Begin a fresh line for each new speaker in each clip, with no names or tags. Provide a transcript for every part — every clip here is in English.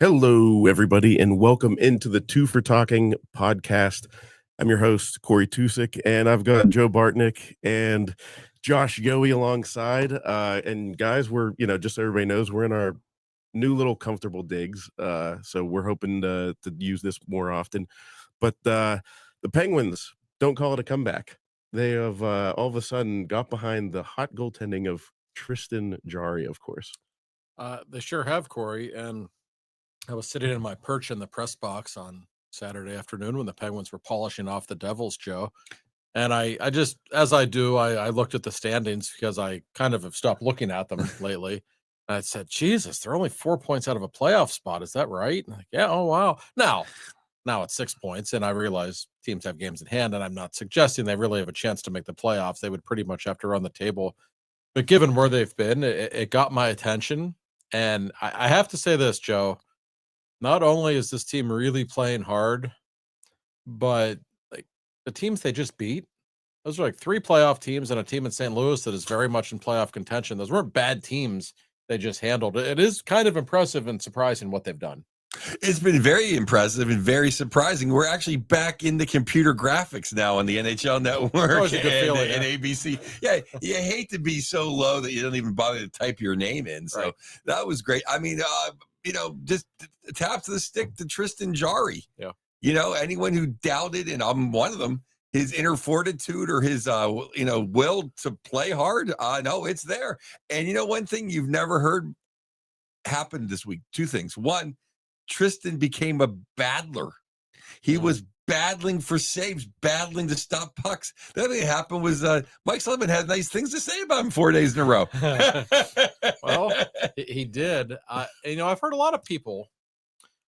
Hello, everybody, and welcome into the Two for Talking podcast. I'm your host, Corey Tusick, and I've got Joe Bartnick and Josh Yoey alongside. And guys, just so everybody knows, we're in our new little comfortable digs. So we're hoping to use this more often. But the Penguins don't call it a comeback. They have all of a sudden got behind the hot goaltending of Tristan Jarry, of course.
They sure have, Corey. And I was sitting in my perch in the press box on Saturday afternoon when the Penguins were polishing off the Devils, Joe. And I just, as I do, I looked at the standings because I kind of have stopped looking at them lately. And I said, Jesus, they're only 4 points out of a playoff spot. Is that right? And yeah, oh, wow. Now it's 6 points. And I realize teams have games in hand. And I'm not suggesting they really have a chance to make the playoffs. They would pretty much have to run the table. But given where they've been, it got my attention. And I have to say this, Joe. Not only is this team really playing hard, but like the teams they just beat, those are like 3 playoff teams and a team in St. Louis that is very much in playoff contention. Those weren't bad teams they just handled. It is kind of impressive and surprising what they've done.
It's been very impressive and very surprising. We're actually back into computer graphics now on the NHL Network and ABC. Yeah, you hate to be so low that you don't even bother to type your name in. So right. That was great. I mean, just tap to the stick to Tristan Jarry.
Yeah.
Anyone who doubted, and I'm one of them, his inner fortitude or his, will to play hard. No, it's there. And one thing you've never heard happened this week, 2 things. One, Tristan became a battler. He was battling for saves, battling to stop pucks. The other thing that happened was Mike Sullivan had nice things to say about him 4 days in a row.
Well, he did. I've heard a lot of people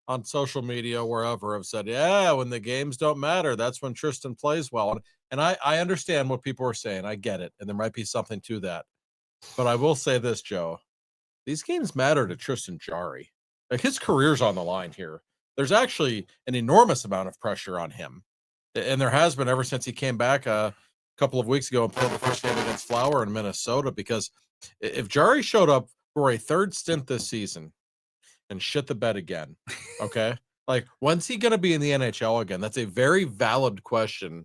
on social media, wherever, have said, yeah, when the games don't matter, that's when Tristan plays well. And I understand what people are saying. I get it. And there might be something to that. But I will say this, Joe. These games matter to Tristan Jarry. Like, his career's on the line here. There's actually an enormous amount of pressure on him. And there has been ever since he came back a couple of weeks ago and played the first game against Flower in Minnesota. Because if Jarry showed up for a 3rd stint this season and shit the bed again, okay? Like, when's he going to be in the NHL again? That's a very valid question.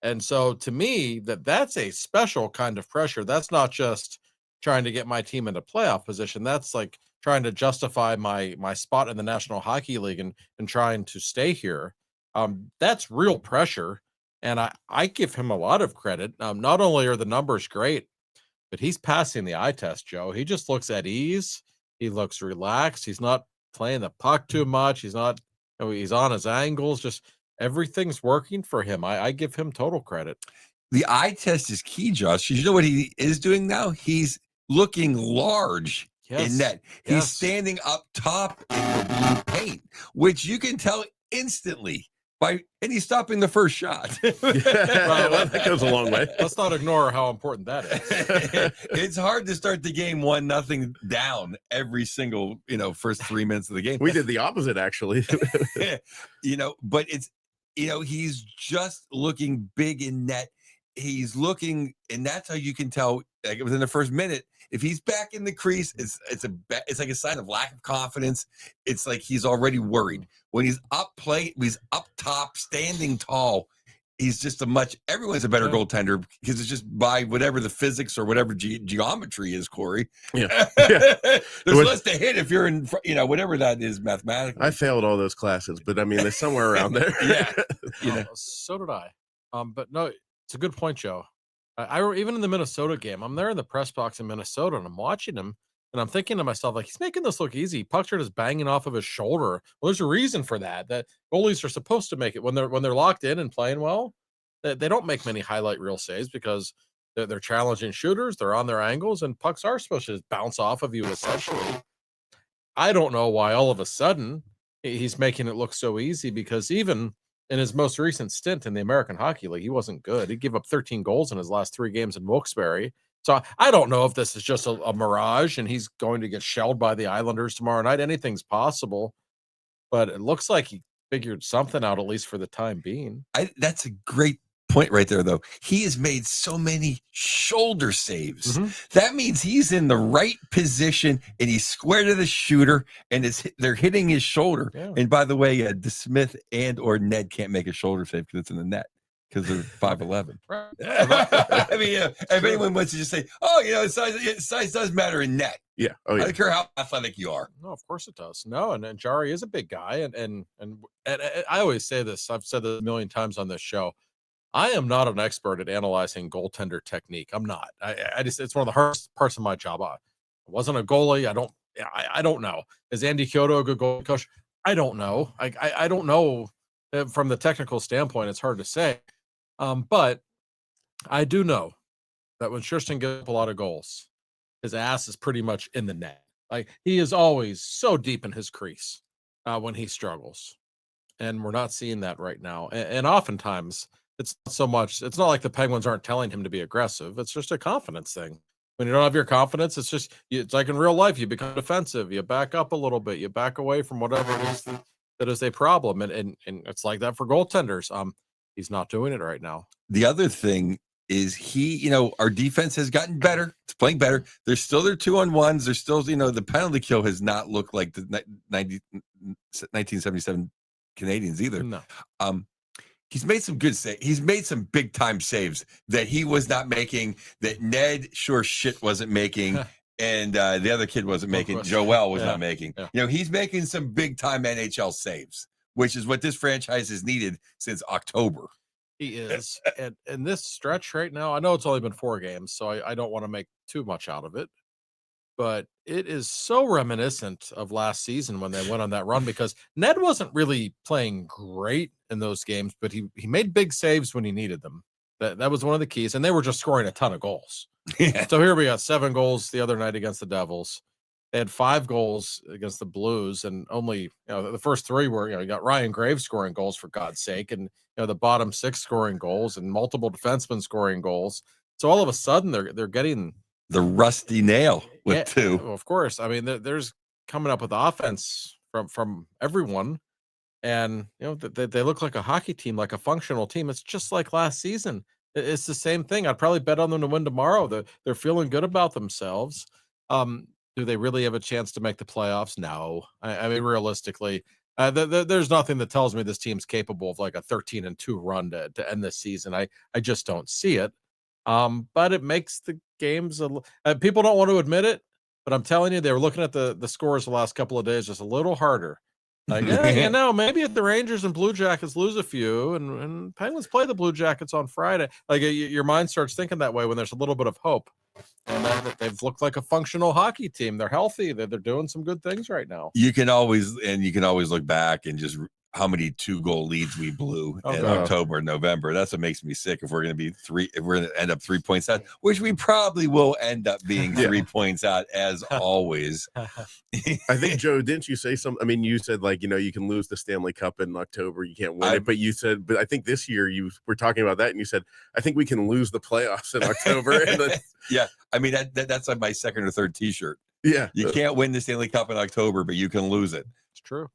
And so to me, that's a special kind of pressure. That's not just trying to get my team into playoff position. That's like trying to justify my spot in the National Hockey League and trying to stay here. That's real pressure. And I give him a lot of credit. Not only are the numbers great, but he's passing the eye test, Joe. He just looks at ease. He looks relaxed. He's not playing the puck too much. He's not, he's on his angles. Just everything's working for him. I give him total credit.
The eye test is key, Josh. You know what he is doing now? He's looking large in net. He's standing up top in the blue paint, which you can tell instantly and he's stopping the first shot.
Well, that goes a long way.
Let's not ignore how important that is.
It's hard to start the game 1-0 down every single, first 3 minutes of the game.
We did the opposite, actually.
But it's, he's just looking big in net. He's looking, and that's how you can tell, like, within the first minute, if he's back in the crease, it's like a sign of lack of confidence. It's like he's already worried. When he's he's up top, standing tall, he's just everyone's a better goaltender because it's just by whatever the physics or whatever geometry is, Corey.
Yeah.
There's less to hit if you're in, whatever that is mathematically.
I failed all those classes, but I mean, there's somewhere around there.
Yeah.
So did I. But no, it's a good point, Joe. I even in the Minnesota game, I'm there in the press box in Minnesota and I'm watching him and I'm thinking to myself, like, he's making this look easy. Puck's just banging off of his shoulder. Well, there's a reason for that. That goalies are supposed to make it when they're locked in and playing well. They don't make many highlight reel saves because they're challenging shooters. They're on their angles and pucks are supposed to just bounce off of you essentially. I don't know why all of a sudden he's making it look so easy, because even in his most recent stint in the American Hockey League, he wasn't good. He gave up 13 goals in his last 3 games in Wilkes-Barre. So I don't know if this is just a mirage and he's going to get shelled by the Islanders tomorrow night. Anything's possible. But it looks like he figured something out, at least for the time being.
That's a great point right there, though. He has made so many shoulder saves.
Mm-hmm.
That means he's in the right position and he's square to the shooter, and they're hitting his shoulder.
Yeah.
And by the way, DeSmith and or Ned can't make a shoulder save because it's in the net because they're 5'11".
Right.
I mean, if anyone wants to just say, "Oh, size does matter in net."
Yeah. Oh,
I
yeah.
don't care how athletic you are.
No, of course it does. No, and Jarry is a big guy, and I always say this. I've said this a million times on this show. I am not an expert at analyzing goaltender technique. I'm not. I just it's one of the hardest parts of my job. I wasn't a goalie. I don't know. Is Andy Kyoto a good goalie coach? I don't know. I don't know from the technical standpoint. It's hard to say. But I do know that when Tristan gives up a lot of goals, his ass is pretty much in the net. Like he is always so deep in his crease when he struggles, and we're not seeing that right now. And oftentimes, it's not so much. It's not like the Penguins aren't telling him to be aggressive. It's just a confidence thing. When you don't have your confidence, it's just it's like in real life. You become defensive. You back up a little bit. You back away from whatever it is that is a problem. And it's like that for goaltenders. He's not doing it right now.
The other thing is our defense has gotten better. It's playing better. There's still their 2-on-1s. There's still, the penalty kill has not looked like the 1977 Canadians either.
No.
He's made some good saves. He's made some big time saves that he was not making, that Ned sure shit wasn't making, and the other kid wasn't making. Joel was not making.
Yeah.
He's making some big time NHL saves, which is what this franchise has needed since October.
He is. And this stretch right now, I know it's only been 4 games, so I don't want to make too much out of it. But it is so reminiscent of last season when they went on that run, because Ned wasn't really playing great in those games, but he made big saves when he needed them. That was one of the keys, and they were just scoring a ton of goals.
Yeah.
So here we got 7 goals the other night against the Devils. They had 5 goals against the Blues, and only the first 3 were you got Ryan Graves scoring goals, for God's sake, and the bottom 6 scoring goals, and multiple defensemen scoring goals. So all of a sudden they're getting
the rusty nail with 2.
Of course, I mean there's coming up with offense from everyone, and they look like a hockey team, like a functional team. It's just like last season. It's the same thing. I'd probably bet on them to win tomorrow. They're feeling good about themselves. Do they really have a chance to make the playoffs? No. I mean, realistically, there's nothing that tells me this team's capable of like a 13-2 run to end this season. I just don't see it. But it makes the games people don't want to admit it, but I'm telling you, they were looking at the scores the last couple of days just a little harder. Like, maybe if the Rangers and Blue Jackets lose a few, and Penguins play the Blue Jackets on Friday, like your mind starts thinking that way when there's a little bit of hope. And they've looked like a functional hockey team. They're healthy. They're doing some good things right now.
You can always look back and just how many 2-goal leads we blew in October and November. That's what makes me sick. If we're going to end up 3 points out, which we probably will end up being 3 points out as always.
I think, Joe, didn't you say something? I mean, you said you can lose the Stanley Cup in October, you can't win it, but I think this year you were talking about that, and you said, I think we can lose the playoffs in October.
Yeah. I mean, that's like my second or third t-shirt.
Yeah.
You can't win the Stanley Cup in October, but you can lose it.
It's true.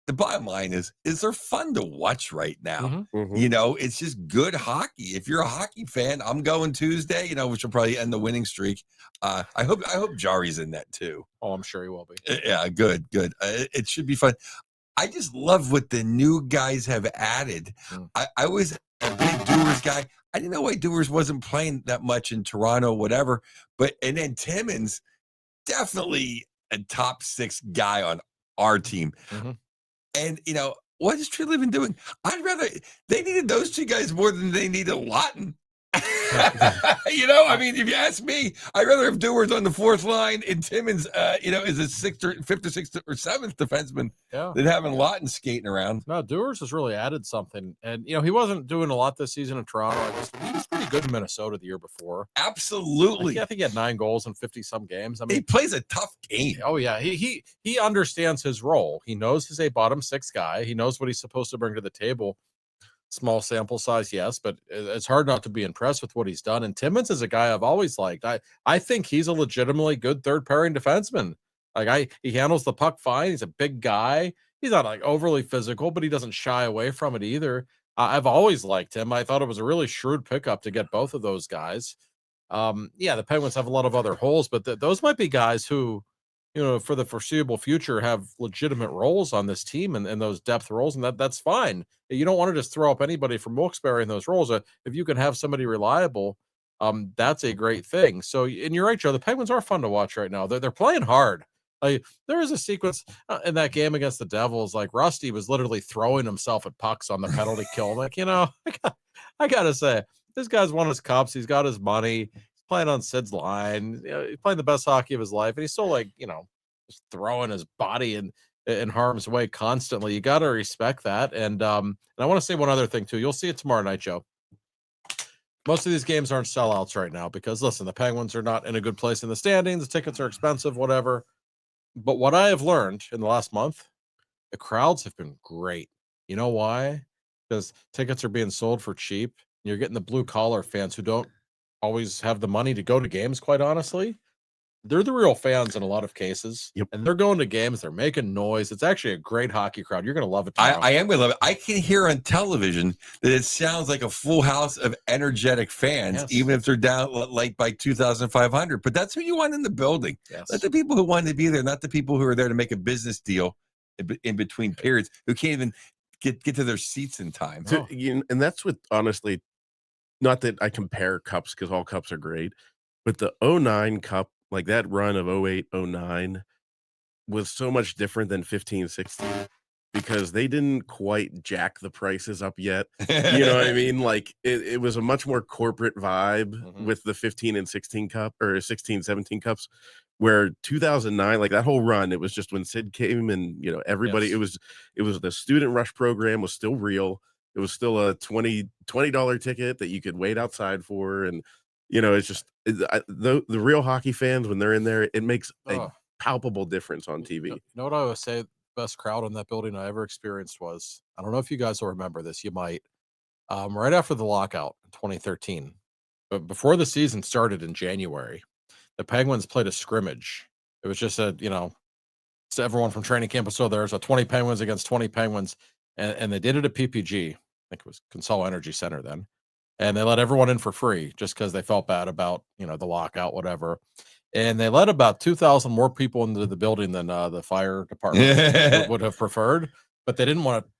The bottom line is they're fun to watch right now.
Mm-hmm.
It's just good hockey. If you're a hockey fan, I'm going Tuesday, which will probably end the winning streak. I hope Jarry's in that too.
Oh, I'm sure he will be.
Yeah, good. It should be fun. I just love what the new guys have added. I was a big Dewars guy. I didn't know why Dewars wasn't playing that much in Toronto, whatever. And then Timmins, definitely a top 6 guy on our team.
Mm-hmm.
And, what is Treliving doing? They needed those 2 guys more than they needed Lawton. I mean, if you ask me, I'd rather have Dewars on the 4th line and Timmins, is a 5th or 6th or 7th defenseman than having Lawton skating around.
No, Dewars has really added something. And, he wasn't doing a lot this season in Toronto. He was pretty good in Minnesota the year before.
Absolutely.
I think he had 9 goals in 50-some games. I mean,
he plays a tough game.
Oh, yeah. He understands his role. He knows he's a bottom 6 guy. He knows what he's supposed to bring to the table. Small sample size, yes, but it's hard not to be impressed with what he's done. And Timmins is a guy I've always liked. I think he's a legitimately good 3rd pairing defenseman. He handles the puck fine. He's a big guy. He's not overly physical, but he doesn't shy away from it either. I've always liked him. I thought it was a really shrewd pickup to get both of those guys. Yeah, the Penguins have a lot of other holes, but those might be guys who, for the foreseeable future have legitimate roles on this team and those depth roles, and that's fine. You don't want to just throw up anybody from Wilkes-Barre in those roles. If you can have somebody reliable, that's a great thing. So, and you're right, Joe, the Penguins are fun to watch right now. They're playing hard. Like, there was a sequence in that game against the Devils, like Rusty was literally throwing himself at pucks on the penalty kill. I'm like, I gotta say, this guy's won his cups. He's got his money. He's playing on Sid's line. He's playing the best hockey of his life, and he's still like, just throwing his body in harm's way constantly. You got to respect that. And I want to say one other thing too. You'll see it tomorrow night, Joe. Most of these games aren't sellouts right now because, listen, the Penguins are not in a good place in the standings. The tickets are expensive, whatever. But what I have learned in the last month, the crowds have been great. You know why? Because tickets are being sold for cheap. You're getting the blue collar fans who don't always have the money to go to games, quite honestly. They're the real fans in a lot of cases.
Yep.
And they're going to games. They're making noise. It's actually a great hockey crowd. You're going to love it tomorrow.
I am going to love it. I can hear on television that it sounds like a full house of energetic fans,
Yes.
even if they're down like by 2,500. But that's who you want in the building.
Yes.
Let the people who want to be there, not the people who are there to make a business deal in between periods, who can't even get to their seats in time.
And that's what, honestly, not that I compare cups because all cups are great, but the 09 cup, like that run of 08, 09 was so much different than 15, 16 because they didn't quite jack the prices up yet. You know what I mean? Like it was a much more corporate vibe with the 15 and 16 cup or 16, 17 cups, where 2009, like that whole run, it was just when Sid came and, everybody,
Yes.
it was the student rush program was still real. It was still a $20 ticket that you could wait outside for. And, it's just the real hockey fans, when they're in there, it makes a palpable difference on TV.
You know what I would say? The best crowd in that building I ever experienced was, I don't know if you guys will remember this. You might. Right after the lockout in 2013, but before the season started in January, the Penguins played a scrimmage. It was just so everyone from training camp was still there. So 20 Penguins against 20 Penguins, and they did it at PPG. I think it was Consol Energy Center then. And they let everyone in for free just because they felt bad about, the lockout, whatever. And they let about 2,000 more people into the building than the fire department would have preferred. But they didn't want to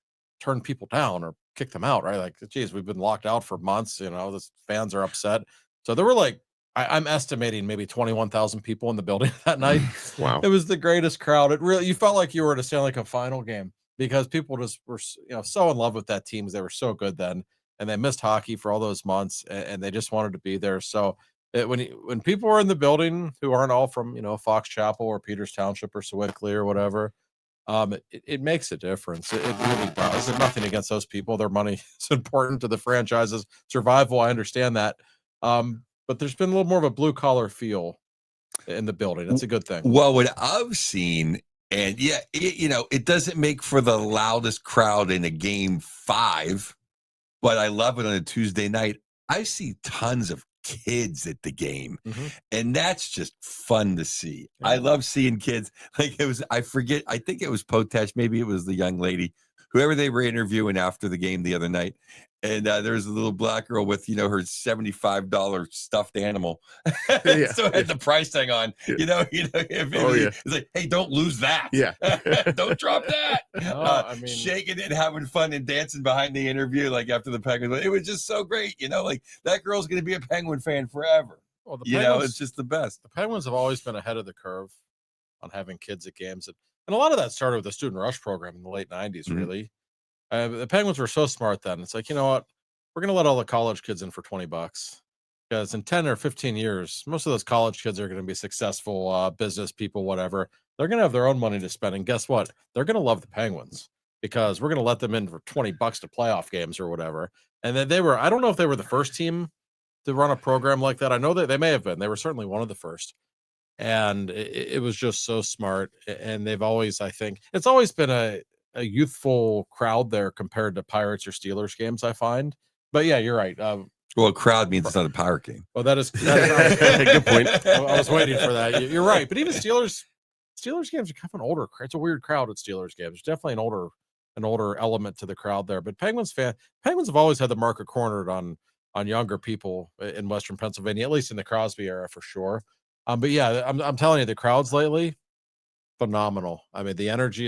turn people down or kick them out, right? Like, geez, we've been locked out for months. The fans are upset. So there were like, I'm estimating maybe 21,000 people in the building that night.
Wow.
It was the greatest crowd. You felt like you were at a Stanley Cup final game because people just were, so in love with that team. They were so good then. And they missed hockey for all those months, and they just wanted to be there. So when people are in the building who aren't all from Fox Chapel or Peters Township or Sewickley or whatever, it makes a difference. It really does. And nothing against those people. Their money is important to the franchise's survival. I understand that, but there's been a little more of a blue collar feel in the building. That's a good thing.
Well, what I've seen, and it doesn't make for the loudest crowd in a game 5. But I love it on a Tuesday night. I see tons of kids at the game, and that's just fun to see. Yeah. I love seeing kids. Like I think it was Potash, maybe it was the young lady, whoever they were interviewing after the game the other night. And there was a little black girl with, her $75 stuffed animal.
Yeah.
So it had the price tag on, it's like, hey, don't lose that.
Yeah.
Don't drop that. Shaking it, having fun and dancing behind the interview, like after the Penguins. It was just so great. Like that girl's going to be a Penguin fan forever.
Well, the Penguins,
it's just the best.
The Penguins have always been ahead of the curve on having kids at games. And a lot of that started with the student rush program in the late 90s, really. The Penguins were so smart then. It's like, you know what? We're going to let all the college kids in for $20 because in 10 or 15 years, most of those college kids are going to be successful business people, whatever. They're going to have their own money to spend. And guess what? They're going to love the Penguins because we're going to let them in for $20 to playoff games or whatever. And then I don't know if they were the first team to run a program like that. I know that they may have been. They were certainly one of the first. And it was just so smart. And they've always, I think, it's always been a youthful crowd there compared to Pirates or Steelers games, I find. But yeah, you're right.
Well, crowd means it's not a Pirate game.
Well, that is
good point.
I was waiting for that. You're right. But even Steelers games are kind of an older crowd. It's a weird crowd at Steelers games. It's definitely an an older element to the crowd there. But Penguins have always had the market cornered on younger people in Western Pennsylvania, at least in the Crosby era for sure. But yeah, I'm telling you, the crowds lately, phenomenal. I mean, the energy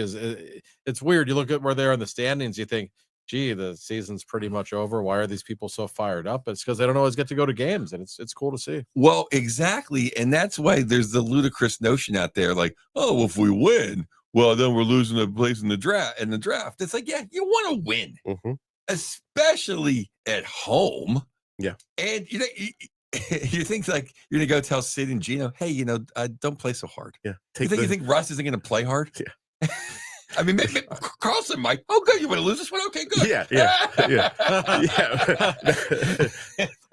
it's weird. You look at where they're in the standings, you think, gee, the season's pretty much over. Why are these people so fired up? It's because they don't always get to go to games, and it's cool to see.
Well, exactly. And that's why there's the ludicrous notion out there, like, oh, if we win, well, then we're losing a place in the draft. It's like, yeah, you want to win, especially at home.
Yeah.
And you think like you're gonna go tell Sid and Gino, hey, don't play so hard.
Yeah.
You think Russ isn't gonna play hard?
Yeah.
I mean, maybe Carlson might. Oh, good. You want to lose this one? Okay, good.
Yeah.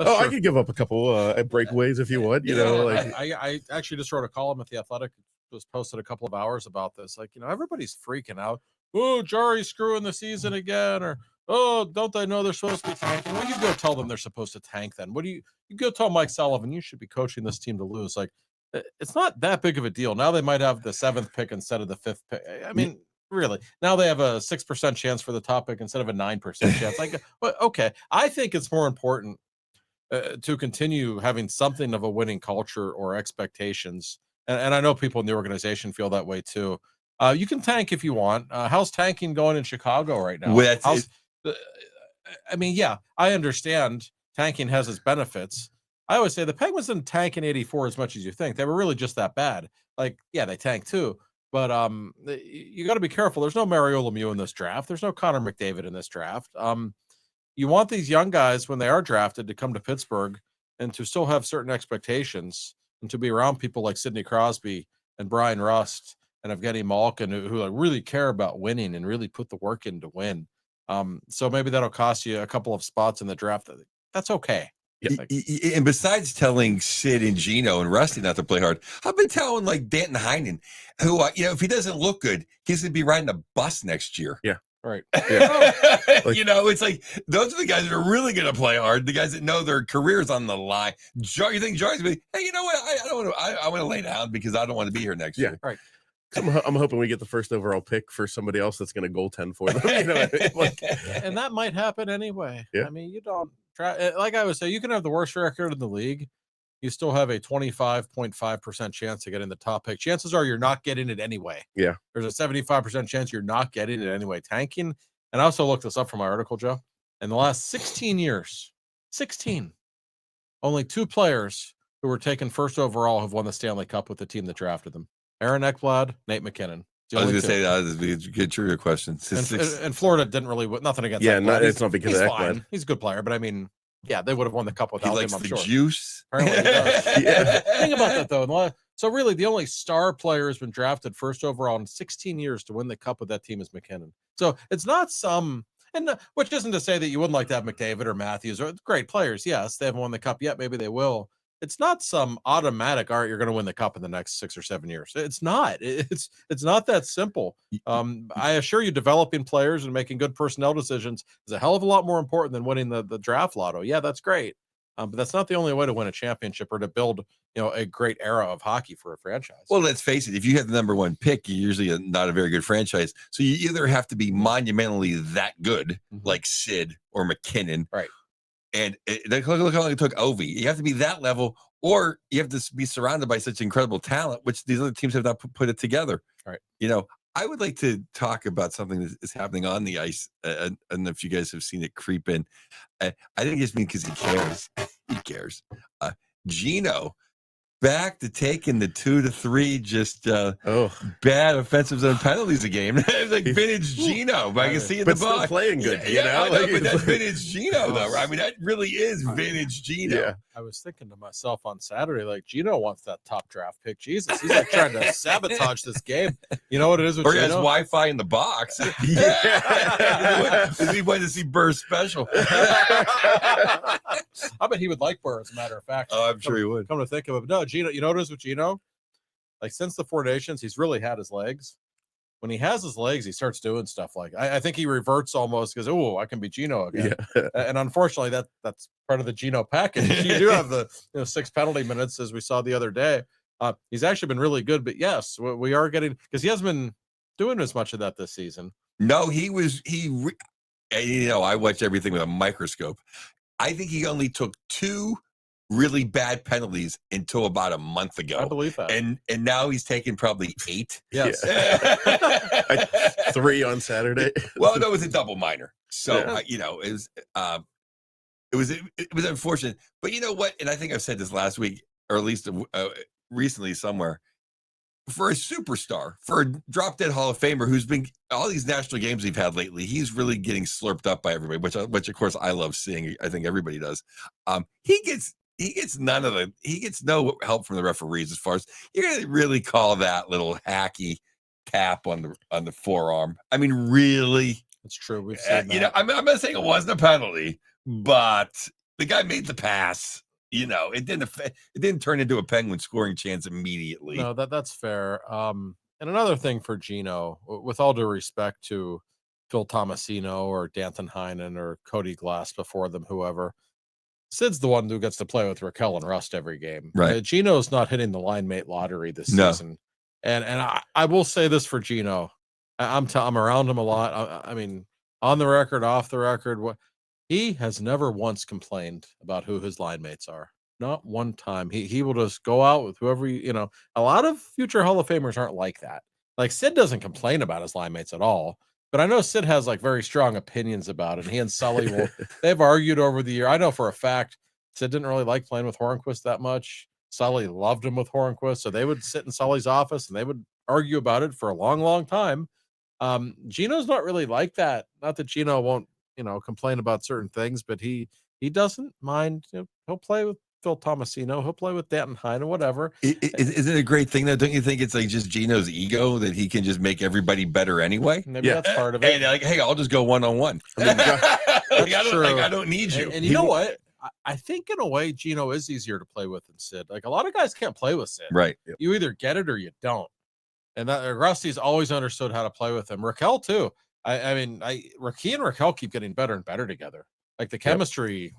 I could give up a couple breakaways if you want.
I actually just wrote a column at The Athletic. Was posted a couple of hours about this. Like, everybody's freaking out. Oh, Jarry's screwing the season again, or oh, don't they know they're supposed to be tanking? Well, you go tell them they're supposed to tank. Then what do you go tell Mike Sullivan? You should be coaching this team to lose. Like, it's not that big of a deal. Now they might have the 7th pick instead of the 5th pick. I mean. Really? Now they have a 6% chance for the top pick instead of a 9% chance. Like, but okay, I think it's more important to continue having something of a winning culture or expectations. And I know people in the organization feel that way too. You can tank if you want. How's tanking going in Chicago right now? I mean, yeah, I understand tanking has its benefits. I always say the Penguins didn't tank in '84 as much as you think. They were really just that bad. Like, yeah, they tanked too. But you got to be careful. There's no Mario Lemieux in this draft. There's no Connor McDavid in this draft. You want these young guys when they are drafted to come to Pittsburgh and to still have certain expectations and to be around people like Sidney Crosby and Brian Rust and Evgeny Malkin who really care about winning and really put the work in to win. So maybe that'll cost you a couple of spots in the draft. That's okay.
Yeah. And besides telling Sid and Gino and Rusty not to play hard, I've been telling like Danton Heinen, who if he doesn't look good, he's gonna be riding a bus next year.
Yeah,
right.
Yeah.
It's like those are the guys that are really gonna play hard. The guys that know their career's on the line. You think Jarry's gonna be? Hey, you know what? I don't want to. I want to lay down because I don't want to be here next year.
Right.
I'm hoping we get the first overall pick for somebody else that's going to goaltend for them.
And that might happen anyway.
Yeah.
I mean, you don't try. Like I would say, you can have the worst record in the league. You still have a 25.5% chance to get in the top pick. Chances are you're not getting it anyway.
Yeah.
There's a 75% chance you're not getting it anyway. Tanking. And I also looked this up from my article, Joe. In the last 16 years, only 2 players who were taken first overall have won the Stanley Cup with the team that drafted them. Aaron Ekblad, Nate McKinnon.
I was going to say that would be a good trivia question.
And Florida didn't really nothing against.
Yeah,
Ekblad.
It's not because of Ekblad.
He's a good player, but I mean, yeah, they would have won the cup without him. I'm sure.
Juice.
Apparently, he does. Yeah. Think about that though. So really, the only star player who's been drafted first overall in 16 years to win the cup with that team is McKinnon. So it's not which isn't to say that you wouldn't like to have McDavid or Matthews or great players. Yes, they haven't won the cup yet. Maybe they will. It's not some automatic, all right, you're going to win the cup in the next 6 or 7 years. It's not. It's not that simple. I assure you, developing players and making good personnel decisions is a hell of a lot more important than winning the draft lotto. Yeah, that's great. But that's not the only way to win a championship or to build, a great era of hockey for a franchise.
Well, let's face it. If you have the number 1 pick, you're usually not a very good franchise. So you either have to be monumentally that good, like Sid or McKinnon,
right?
And look how long it took Ovi. You have to be that level, or you have to be surrounded by such incredible talent, which these other teams have not put it together.
Right.
I would like to talk about something that is happening on the ice. I don't know if you guys have seen it creep in. I think it's because he cares. He cares. Gino back to taking the 2-3 just bad offensive zone penalties a game. It's like vintage Gino, but I can see in the box
playing good.
But that's vintage Gino though. I mean, that really is vintage Gino.
Yeah.
I was thinking to myself on Saturday, like, Gino wants that top draft pick. Jesus, he's like trying to sabotage this game. You know what it is with
Or
Gino?
he has Wi-Fi in the box. Is he wanting to see Burr's special?
I bet he would like Burr, as a matter of fact.
Oh, I'm sure he would.
Come to think of it. No, Gino, you know what it is with Gino? Like, since the 4 Nations, he's really had his legs. When he has his legs, he starts doing stuff like I think he reverts almost because I can be Gino again. Yeah. And unfortunately, that's part of the Gino package. You do have the 6 penalty minutes as we saw the other day. He's actually been really good, but yes, we are getting because he hasn't been doing as much of that this season.
No, I watch everything with a microscope. I think he only took 2 really bad penalties until about a month ago.
I believe that.
And now he's taken probably 8.
Yes.
3 on Saturday.
Well, no, it was a double minor. So,
Yeah.
it was unfortunate. But you know what? And I think I've said this last week, or at least recently somewhere. For a superstar, for a drop-dead Hall of Famer who's been all these national games we've had lately, he's really getting slurped up by everybody, which of course I love seeing. I think everybody does. He gets no help from the referees as far as you're going to really call that little hacky tap on the forearm. I mean, really,
it's true. We've seen that.
I'm not saying it wasn't a penalty, but the guy made the pass. It didn't turn into a Penguin scoring chance immediately.
No, that's fair. And another thing for Gino, with all due respect to Phil Tomasino or Danton Heinen or Cody Glass before them, whoever, Sid's the one who gets to play with Raquel and Rust every game.
Right.
Gino's not hitting the line mate lottery this season. And I will say this for Gino. I'm around him a lot. I mean, on the record, off the record, he has never once complained about who his line mates are. Not one time. He will just go out with whoever a lot of future Hall of Famers aren't like that. Like Sid doesn't complain about his line mates at all. But I know Sid has like very strong opinions about it. And he and Sully they've argued over the year. I know for a fact Sid didn't really like playing with Hornquist that much. Sully loved him with Hornquist. So they would sit in Sully's office and they would argue about it for a long, long time. Gino's not really like that. Not that Gino won't complain about certain things, but he doesn't mind. He'll play with Phil Tomasino. He'll play with Danton Heinen, whatever.
Isn't it a great thing, though? Don't you think it's like just Gino's ego that he can just make everybody better anyway?
Maybe that's part of it.
Hey, like, hey, I'll just go one-on-one. I don't need you.
And you know what? I think in a way, Gino is easier to play with than Sid. Like a lot of guys can't play with Sid.
Right.
You either get it or you don't. And that Rusty's always understood how to play with him. Raquel too. Ricky and Raquel keep getting better and better together. Like the chemistry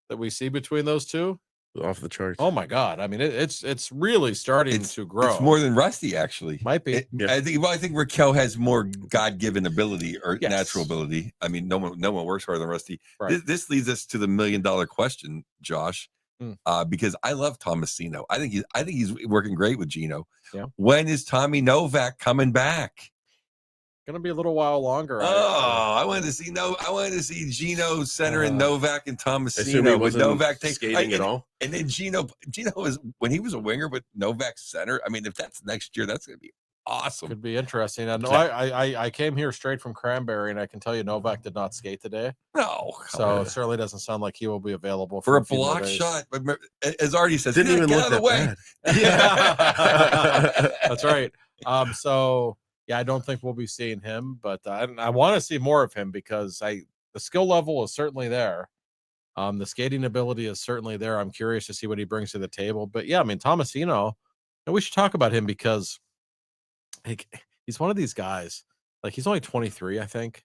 that we see between those two,
off the charts.
Oh my God! I mean, it's really starting to grow.
It's more than Rusty, actually.
Might be.
I think Raquel has more God-given ability or natural ability. I mean, no one works harder than Rusty.
Right.
This leads us to the $1 million question, Josh. Because I love Tomasino. I think he's working great with Gino.
Yeah.
When is Tommy Novak coming back?
Gonna be a little while longer.
I wanted to see Gino centering Novak and Tomasino. With Novak
skating at all.
And then Gino was when he was a winger, but Novak center. I mean, if that's next year, that's gonna be awesome.
Could be interesting. I know I came here straight from Cranberry, and I can tell you Novak did not skate today.
No,
so it certainly doesn't sound like he will be available
for a block shot. But as Artie says,
didn't even look
out of the way.
Bad.
Yeah, that's right. So yeah, I don't think we'll be seeing him, but I want to see more of him because the skill level is certainly there. The skating ability is certainly there. I'm curious to see what he brings to the table. But yeah, I mean, Tomasino, and we should talk about him because he's one of these guys. Like he's only 23, I think.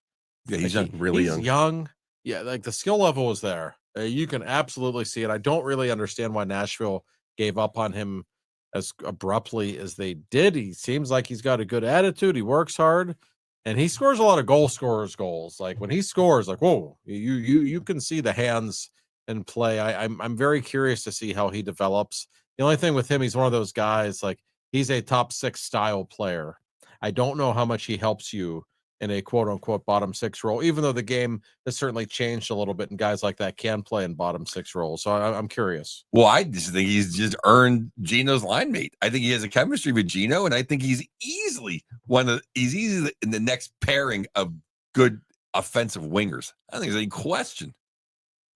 Yeah, he's
really
young. Yeah, like the skill level is there. You can absolutely see it. I don't really understand why Nashville gave up on him as abruptly as they did. He seems like he's got a good attitude. He works hard, and he scores a lot of goal scorers goals. Like when he scores, like whoa, you can see the hands in play. I'm very curious to see how he develops. The only thing with him, he's one of those guys like he's a top 6 style player. I don't know how much he helps you in a quote unquote bottom 6 role, even though the game has certainly changed a little bit and guys like that can play in bottom 6 roles. So I'm curious.
Well, I just think he's just earned Gino's line mate. I think he has a chemistry with Gino, and I think he's easily in the next pairing of good offensive wingers. I don't think there's any question.